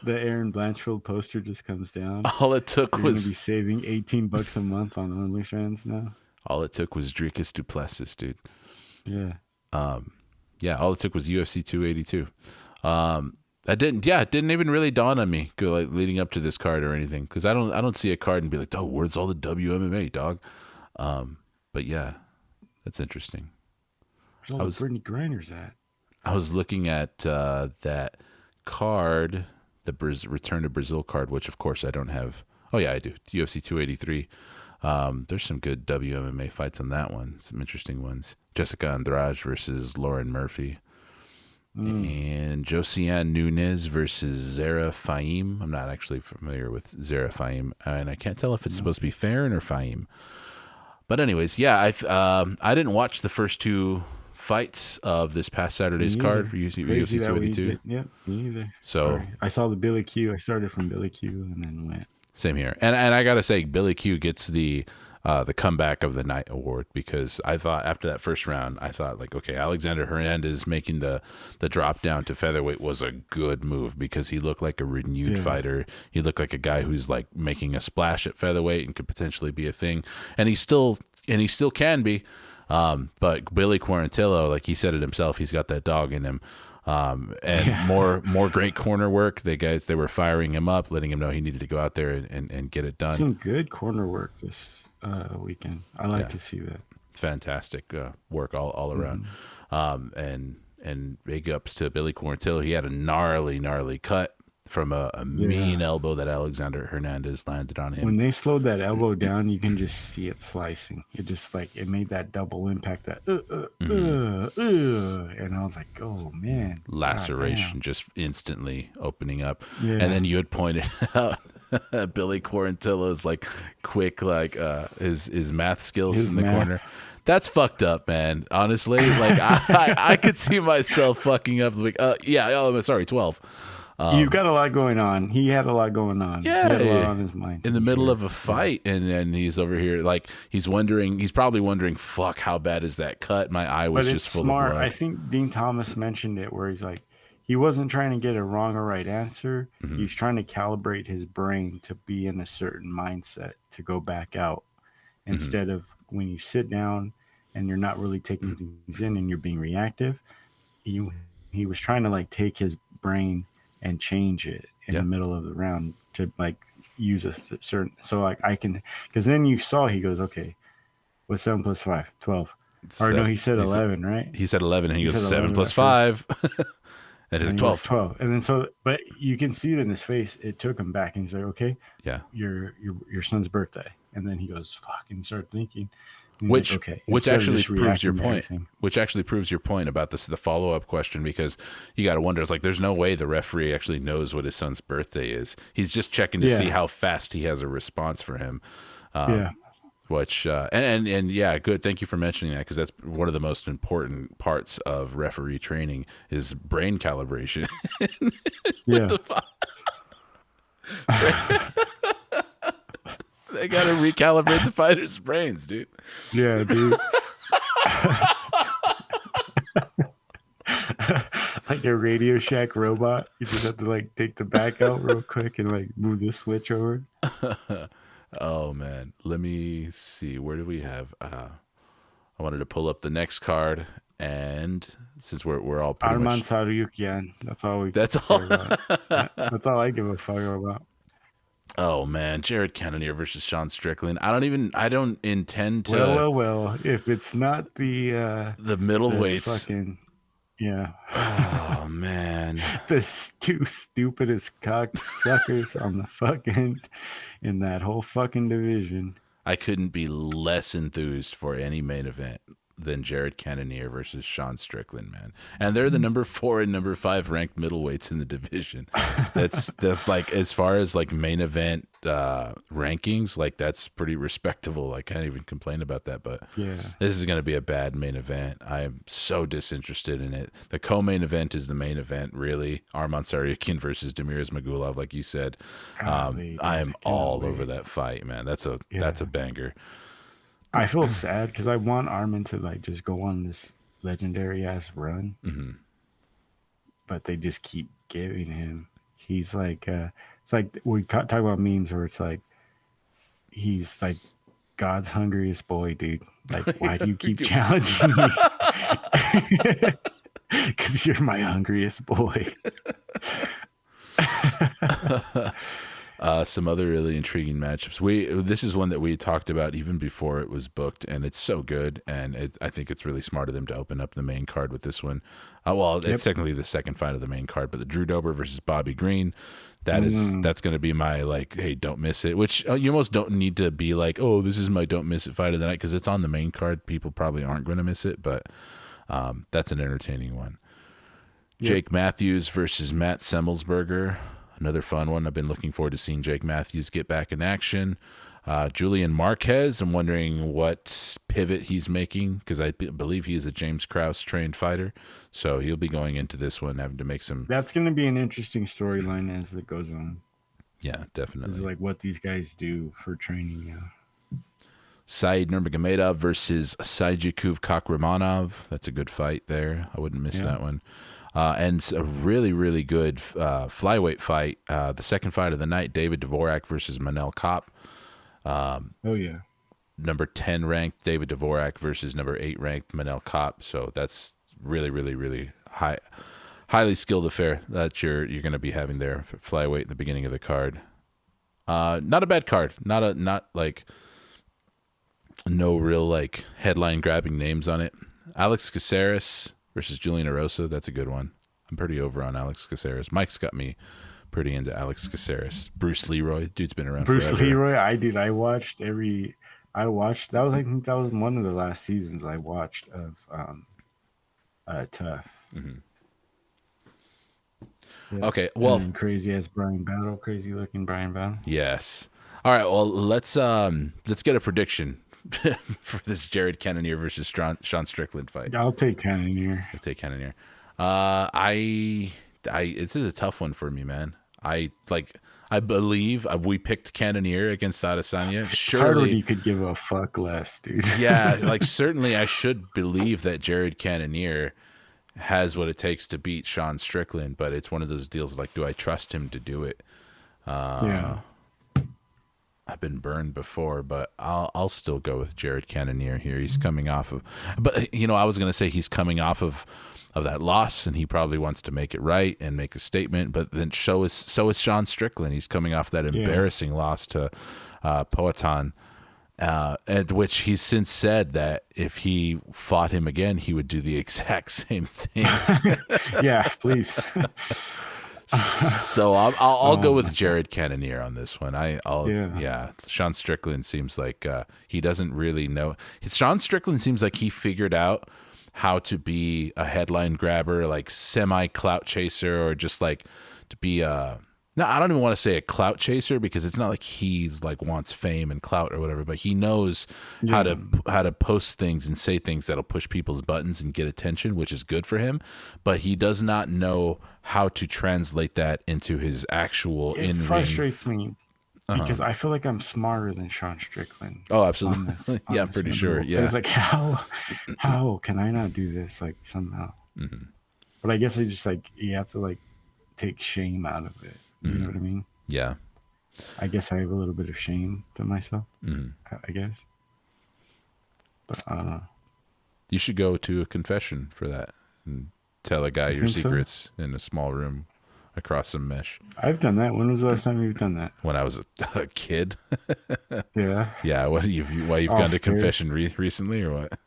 the Aaron Blanchfield poster just comes down. All it took You're gonna be was saving $18 a month on OnlyFans now. Dricus Duplessis, dude. Yeah. Yeah, all it took was UFC 282. It didn't even really dawn on me like leading up to this card or anything, because I don't see a card and be like, oh, where's all the WMMA, dog? But yeah, that's interesting. Where's all the Brittany Grinders at? I was looking at that card, the Return to Brazil card, which of course I don't have. Oh yeah, I do. UFC 283. There's some good WMMA fights on that one. Some interesting ones. Jessica Andrade versus Lauren Murphy. And Josiane Nunes versus Zara Faim. I'm not actually familiar with Zara Faim, and I can't tell if it's supposed to be Farron or Faim. But anyways, yeah, I didn't watch the first two fights of this past Saturday's Me card neither. for UFC Crazy that we 282. did. Yep, me neither. So Sorry. I saw the Billy Q. I started from Billy Q and then went. same here, and I gotta say, Billy Q gets the comeback of the night award, because I thought after that first round, I thought like, okay, Alexander Hernandez making the drop down to featherweight was a good move, because he looked like a renewed fighter. He looked like a guy who's like making a splash at featherweight and could potentially be a thing, and he still can be. But Billy Quarantillo, like he said it himself, he's got that dog in him. And more great corner work. They were firing him up, letting him know he needed to go out there and get it done. Some good corner work this weekend. I like to see that. Fantastic work all around. And big ups to Billy Quarantillo. He had a gnarly cut from a mean elbow that Alexander Hernandez landed on him. When they slowed that elbow down, you can just see it slicing. It just like it made that double impact, that and I was like, oh man, laceration just instantly opening up. Yeah. And then you had pointed out Billy Quarantillo's like quick, like his math skills in the corner. That's fucked up, man. Honestly, like I could see myself fucking up. Like, 12. You've got a lot going on. He had a lot going on. Yeah, he had a lot on his mind in the middle of a fight, and he's over here like he's probably wondering, fuck, how bad is that cut? My eye was just full of blood. I think Dean Thomas mentioned it, where he's like, he wasn't trying to get a wrong or right answer. Mm-hmm. He's trying to calibrate his brain to be in a certain mindset to go back out, instead of when you sit down and you're not really taking things in and you're being reactive. He was trying to like take his brain and change it in the middle of the round to like use a certain, so like I can, because then you saw he goes, okay, what's 7 plus 5? 12. Or no, he said 11, right? He said 11, and he goes 7 plus 5. And it's 12. And then so, but you can see it in his face. It took him back, and he's like, okay, yeah, your son's birthday. And then he goes, fuck, and start thinking. Which like, okay, which actually proves your point. Which actually proves your point about this, the follow-up question, because you got to wonder, it's like there's no way the referee actually knows what his son's birthday is. He's just checking to see how fast he has a response for him. Which and yeah, good. Thank you for mentioning that, because that's one of the most important parts of referee training is brain calibration. They got to recalibrate the fighters' brains, dude. Yeah, dude. Like a Radio Shack robot. You just have to like take the back out real quick and like move the switch over. Oh man, let me see. Where do we have? I wanted to pull up the next card, and since we're all pretty Arman much Tsarukyan. That's all we. That's all. That's all I give a fuck about. Oh man, Jared Cannonier versus Sean Strickland. I don't intend to. Well. If it's not the middleweights, fucking yeah. Oh man, the two stupidest cocksuckers on the fucking in that whole fucking division. I couldn't be less enthused for any main event than Jared Cannonier versus Sean Strickland, man. And they're the number 4 and number 5 ranked middleweights in the division. That's like, as far as like main event rankings, like that's pretty respectable. I can't even complain about that, but yeah, this is going to be a bad main event. I am so disinterested in it. The co-main event is the main event, really. Arman Tsarukyan versus Demiris Magulov, like you said. I am all over that fight, man. That's a banger. I feel sad because I want Armin to like just go on this legendary ass run, but they just keep giving him. He's like, it's like we talk about memes where it's like he's like God's hungriest boy, dude. Like, why do you keep challenging me? Because you're my hungriest boy. Some other really intriguing matchups. This is one that we talked about even before it was booked, and it's so good. And I think it's really smart of them to open up the main card with this one. It's technically the second fight of the main card, but the Drew Dober versus Bobby Green, that's going to be my like, hey, don't miss it. Which you almost don't need to be like, oh, this is my don't miss it fight of the night, because it's on the main card. People probably aren't going to miss it, but that's an entertaining one. Yep. Jake Matthews versus Matt Semmelsberger. Another fun one. I've been looking forward to seeing Jake Matthews get back in action. Julian Marquez, I'm wondering what pivot he's making because I believe he is a James Krause trained fighter. So he'll be going into this one having to make some. That's going to be an interesting storyline as it goes on. Yeah, Is definitely. like what these guys do for training. Yeah. Said Nurmagomedov versus Saidjikov Kakhramonov. That's a good fight there. I wouldn't miss Yeah. that one. And a really, really good flyweight fight. The second fight of the night, David Dvorak versus Manel Kopp. Oh yeah. Number 10 ranked David Dvorak versus number 8 ranked Manel Kopp. So that's really, really, really highly skilled affair that you're going to be having there for flyweight at the beginning of the card. Not a bad card. Not like no real like headline grabbing names on it. Alex Caceres versus Julian Erosa. That's a good one. I'm pretty over on Alex Caceres. Mike's got me pretty into Alex Caceres. Bruce Leroy, dude's been around Bruce forever. Leroy. I did. I watched. That was I think that was one of the last seasons I watched of Tough. Mm-hmm. Yeah. Okay, And well, then crazy as Brian Battle, crazy looking Brian Battle. yes. All right, well, let's get a prediction for this Jared Cannonier versus Sean Strickland fight. I'll take Cannonier. I'll take Cannonier. This is a tough one for me, man. I believe we picked Cannonier against Adesanya. It's hard when Surely, you could give a fuck less, dude. yeah, like certainly I should believe that Jared Cannonier has what it takes to beat Sean Strickland, but it's one of those deals like, do I trust him to do it? Yeah. I've been burned before, but I'll still go with Jared Cannonier here. He's coming off of, but I was gonna say he's coming off of that loss, and he probably wants to make it right and make a statement. But then so is Sean Strickland. He's coming off that embarrassing loss to Poatan, and which he's since said that if he fought him again, he would do the exact same thing. Yeah, please. So I'll go with Jared Cannonier on this one. Yeah. Sean Strickland seems like he doesn't really know. Sean Strickland seems like he figured out how to be a headline grabber, like semi clout chaser, or just like to be no, I don't even want to say a clout chaser because it's not like he's like wants fame and clout or whatever, but he knows how to post things and say things that'll push people's buttons and get attention, which is good for him. But he does not know how to translate that into his actual It in-ring. frustrates me because I feel like I'm smarter than Sean Strickland. Oh, absolutely. Yeah, I'm pretty sure. Yeah. It's like how can I not do this like somehow? Mm-hmm. But I guess I just like you have to like take shame out of it. You know what I mean? Yeah. I guess I have a little bit of shame to myself. Mm-hmm. I guess, but I don't know. You should go to a confession for that and tell a guy your think so? secrets in a small room across some mesh. I've done that. When was the last time you've done that? When I was a kid. Yeah. Yeah. Why you've All gone to scared. confession recently or what?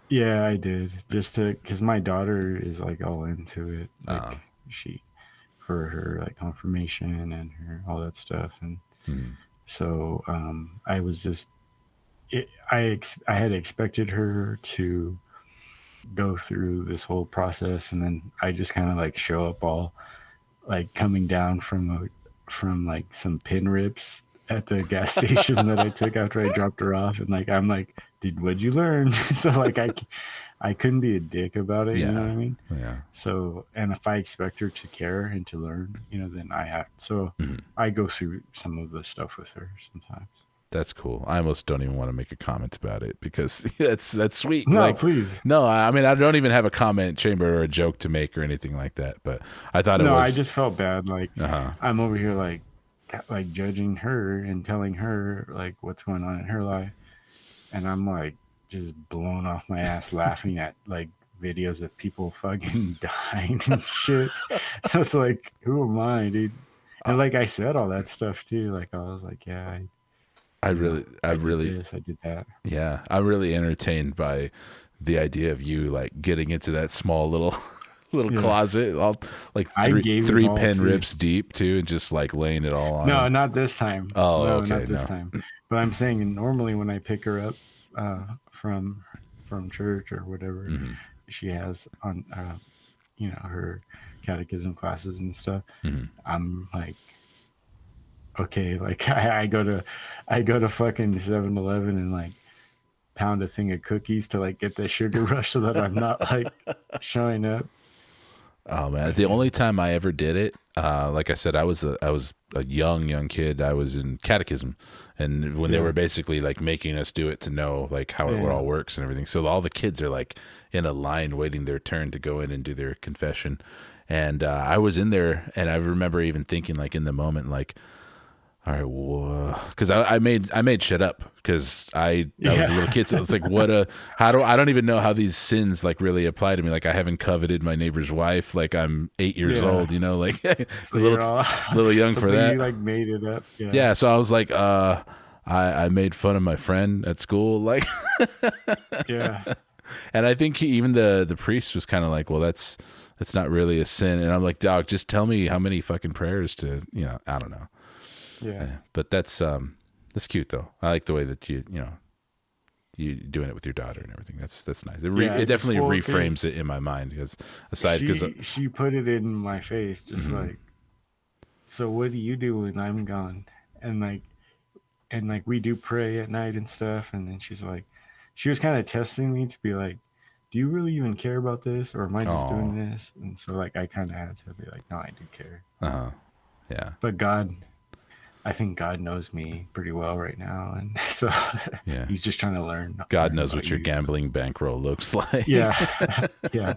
Yeah, I did. Just to, because my daughter is like all into it. Like she, for her like confirmation and her all that stuff. And so I was just, I had expected her to go through this whole process. And then I just kind of like show up all like coming down from like some pin rips at the gas station that I took after I dropped her off, and like I'm like, dude, what'd you learn? So like I couldn't be a dick about it, you know what I mean? Yeah. So, and if I expect her to care and to learn, then I have. So I go through some of the stuff with her sometimes. That's cool. I almost don't even want to make a comment about it because that's sweet. No, like, please. No, I mean I don't even have a comment chamber or a joke to make or anything like that. But I thought it was. No, I just felt bad. Like Uh-huh. I'm over here like judging her and telling her like what's going on in her life, and I'm like just blown off my ass laughing at like videos of people fucking dying and shit. So it's like, who am I, dude? And like I said all that stuff too. Like I was like, yeah, I did this, I did that. Yeah, I'm really entertained by the idea of you like getting into that small little closet, all like three pin rips deep too, and just like laying it all on. No, not this time. Oh, no, okay, not this time. But I'm saying normally when I pick her up from church or whatever, she has on her catechism classes and stuff. I'm like, okay, like I go to fucking 7-Eleven and like pound a thing of cookies to like get the sugar rush so that I'm not like showing up. Oh man, the Yeah. only time I ever did it, like I said, I was a young kid. I was in catechism, and when they Yeah. were basically like making us do it to know like how it Yeah. all works and everything. So all the kids are like in a line waiting their turn to go in and do their confession, and I was in there, and I remember even thinking like in the moment like, all right, because I made shit up because I was a little Yeah. kid, so it's like I don't even know how these sins like really apply to me. Like I haven't coveted my neighbor's wife. Like I'm 8 years Yeah. old, like a So little you're all little young for something you that. like made it up. Yeah. Yeah, so I was like, I made fun of my friend at school, like, Yeah. and I think even the priest was kind of like, well, that's not really a sin, and I'm like, dog, just tell me how many fucking prayers to, I don't know. Yeah. Yeah, but that's cute though. I like the way that you doing it with your daughter and everything. That's nice. Yeah. It I just definitely well, reframes it in my mind because she put it in my face just mhm. like, so what do you do when I'm gone? And like we do pray at night and stuff, and then she's like, she was kind of testing me to be like, do you really even care about this, or am I just Oh, doing this? And so like I kind of had to be like, no, I do care. yeah, But God, I think God knows me pretty well right now, and so yeah. he's just trying to God learn knows about what your you. So. gambling bankroll looks like. Yeah. Yeah.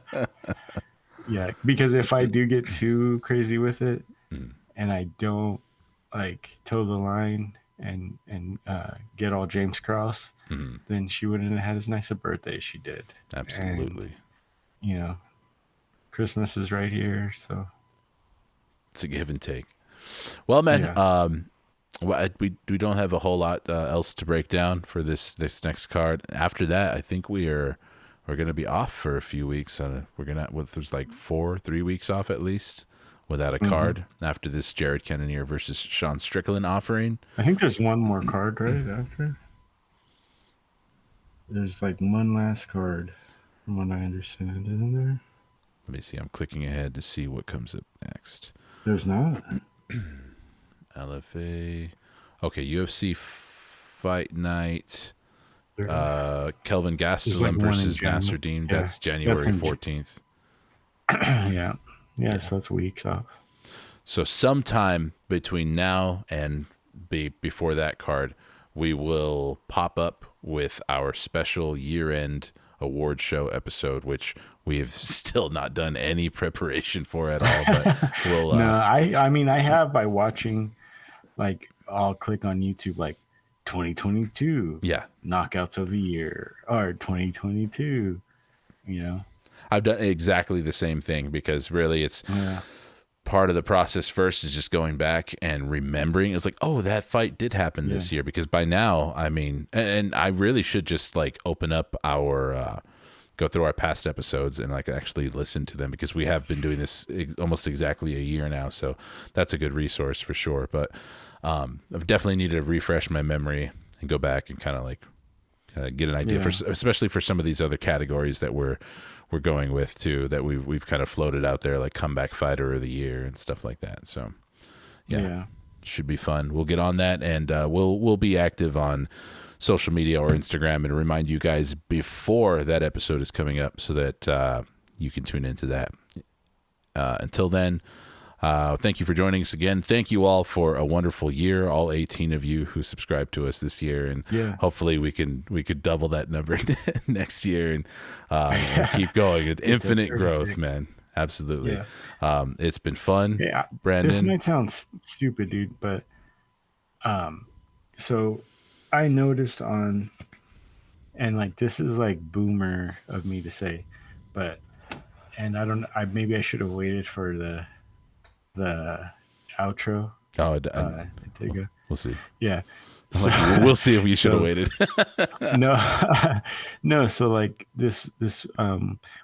Yeah, because if I do get too crazy with it Mm, and I don't like toe the line and get all James Cross, mhm. then she wouldn't have had as nice a birthday as she did. And Absolutely, you know, Christmas is right here, so it's a give and take. Well, man, yeah. we don't have a whole lot else to break down for this next card. After that, I think we're gonna be off for a few weeks. We're gonna there's like 3 weeks off at least without a Hmm. card after this Jared Cannonier versus Sean Strickland offering. I think there's one more card right after. There's like one last card, from what I understand, isn't there? Let me see. I'm clicking ahead to see what comes up next. There's not. LFA. Okay, UFC Fight Night. There, Kelvin there's like Gastelum one in versus January. Nasruddin. Yeah, That's that's January in. 14th. Yeah, yeah. Yeah. So that's weeks off. So sometime between now and before that card, we will pop up with our special year-end award show episode, which we have still not done any preparation for at all. But we'll, No, I mean I have by watching, like I'll click on YouTube like 2022 yeah, knockouts of the year or 2022, you know. I've done exactly the same thing because really it's Yeah. part of the process first is just going back and remembering. It's like, oh, that fight did happen Yeah. this year because by now, I mean, and I really should just like open up go through our past episodes and like actually listen to them because we have been doing this almost exactly a year now. So that's a good resource for sure. But I've definitely needed to refresh my memory and go back and kind of like get an idea for, Yeah. especially for some of these other categories that we're going with too, that we've kind of floated out there, like comeback fighter of the year and stuff like that. So yeah, Yeah. should be fun. We'll get on that, and we'll be active on social media or Instagram and remind you guys before that episode is coming up so that you can tune into that. Until then, thank you for joining us again. Thank you all for a wonderful year, all 18 of you who subscribed to us this year, and Yeah. hopefully we could double that number next year and keep going. It's Get to infinite growth, 36. man. Absolutely. Yeah. It's been fun, Yeah. This Brandon. might sound stupid, dude, but um so I noticed on, and like this is like boomer of me to say, but and I don't I maybe I should have waited for the outro Oh, to go. we'll see. Yeah. I'm So like, we'll see if we should have so waited. no no, so like this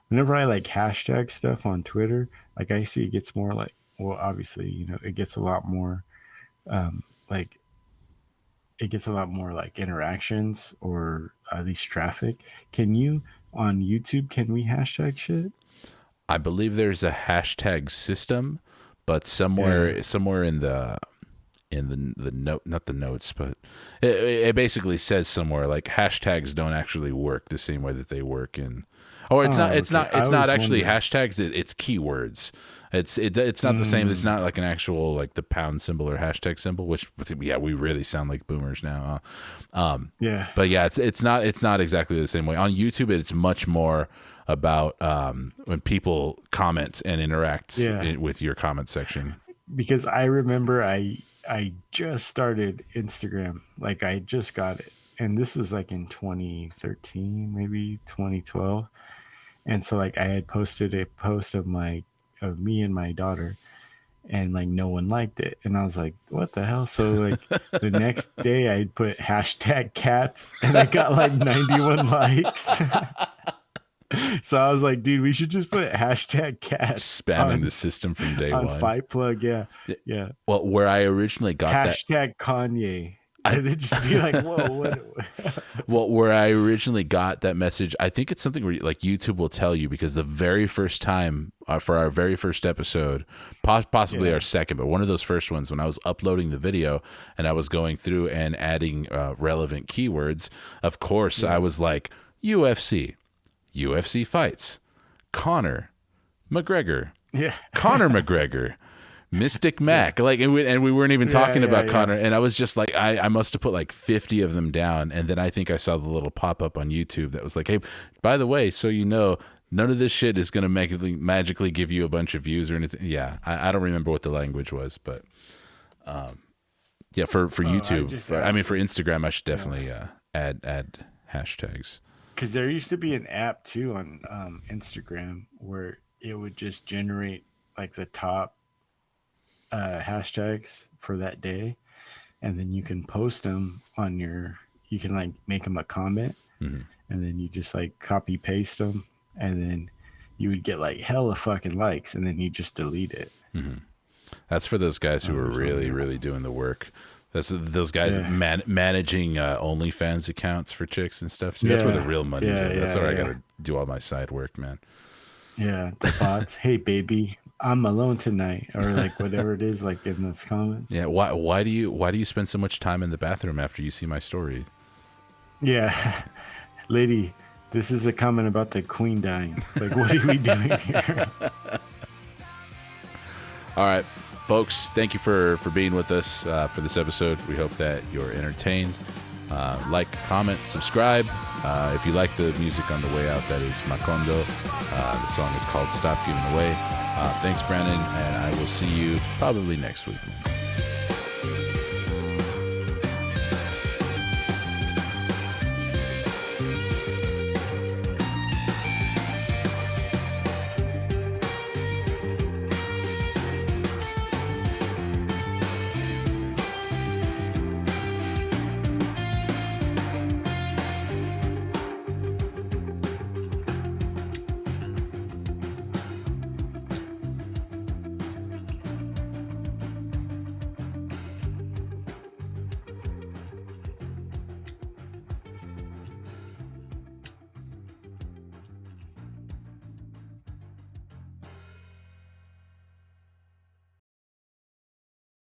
whenever I like hashtag stuff on Twitter, like I see it gets more like, well obviously, it gets a lot more like it gets a lot more like interactions or at least traffic. Can you on YouTube, can we hashtag shit? I believe there's a hashtag system, but Yeah. somewhere in the in the note, not the notes, but it basically says somewhere like hashtags don't actually work the same way that they work in. Or it's not. It's okay. not. It's not actually wondered. hashtags. It's keywords. It's not the same. It's not like an actual like the pound symbol or hashtag symbol. Which yeah, we really sound like boomers now. Yeah. But yeah, it's not exactly the same way on YouTube. It's much more about when people comment and interact with your comment section. Because I remember I just started Instagram. Like I just got it. And this was like in 2013, maybe 2012. And so like I had posted a post of me and my daughter, and like no one liked it. And I was like, what the hell? So like the next day I put hashtag cats and I got like 91 likes. So I was like, dude, we should just put hashtag cats Spamming the system from day on one. Fight Plug. Yeah. Yeah. Well, where I originally got hashtag Cannonier. And it'd just be like, whoa, what? Well, where I originally got that message, I think it's something where like YouTube will tell you, because the very first time for our very first episode, possibly our second, but one of those first ones, when I was uploading the video and I was going through and adding relevant keywords, of course, I was like UFC fights, Conor McGregor, Conor McGregor. Mystic Mac, like, and we weren't even talking about Conor, and I was just like, I must have put like 50 of them down, and then I think I saw the little pop up on YouTube that was like, hey, by the way, so you know, none of this shit is gonna magically give you a bunch of views or anything. Yeah, I don't remember what the language was, but yeah, for YouTube, for Instagram, I should definitely add hashtags. Because there used to be an app too on Instagram where it would just generate like the top hashtags for that day, and then you can post them on you can like make them a comment, and then you just like copy paste them, and then you would get like hella fucking likes, and then you just delete it. That's for those guys who are really doing the work. That's those guys managing OnlyFans accounts for chicks and stuff. That's where the real money is. That's where I gotta do all my side work, man. Yeah, the bots. Hey, baby, I'm alone tonight, or like whatever it is, like in those comments. Yeah. Why do you spend so much time in the bathroom after you see my story? Yeah, lady, this is a comment about the queen dying. Like, what are we doing here? All right, folks. Thank you for being with us for this episode. We hope that you're entertained. Like, comment, subscribe. If you like the music on the way out, that is Macondo. The song is called Stop Giving Away. Thanks, Brandon, and I will see you probably next week.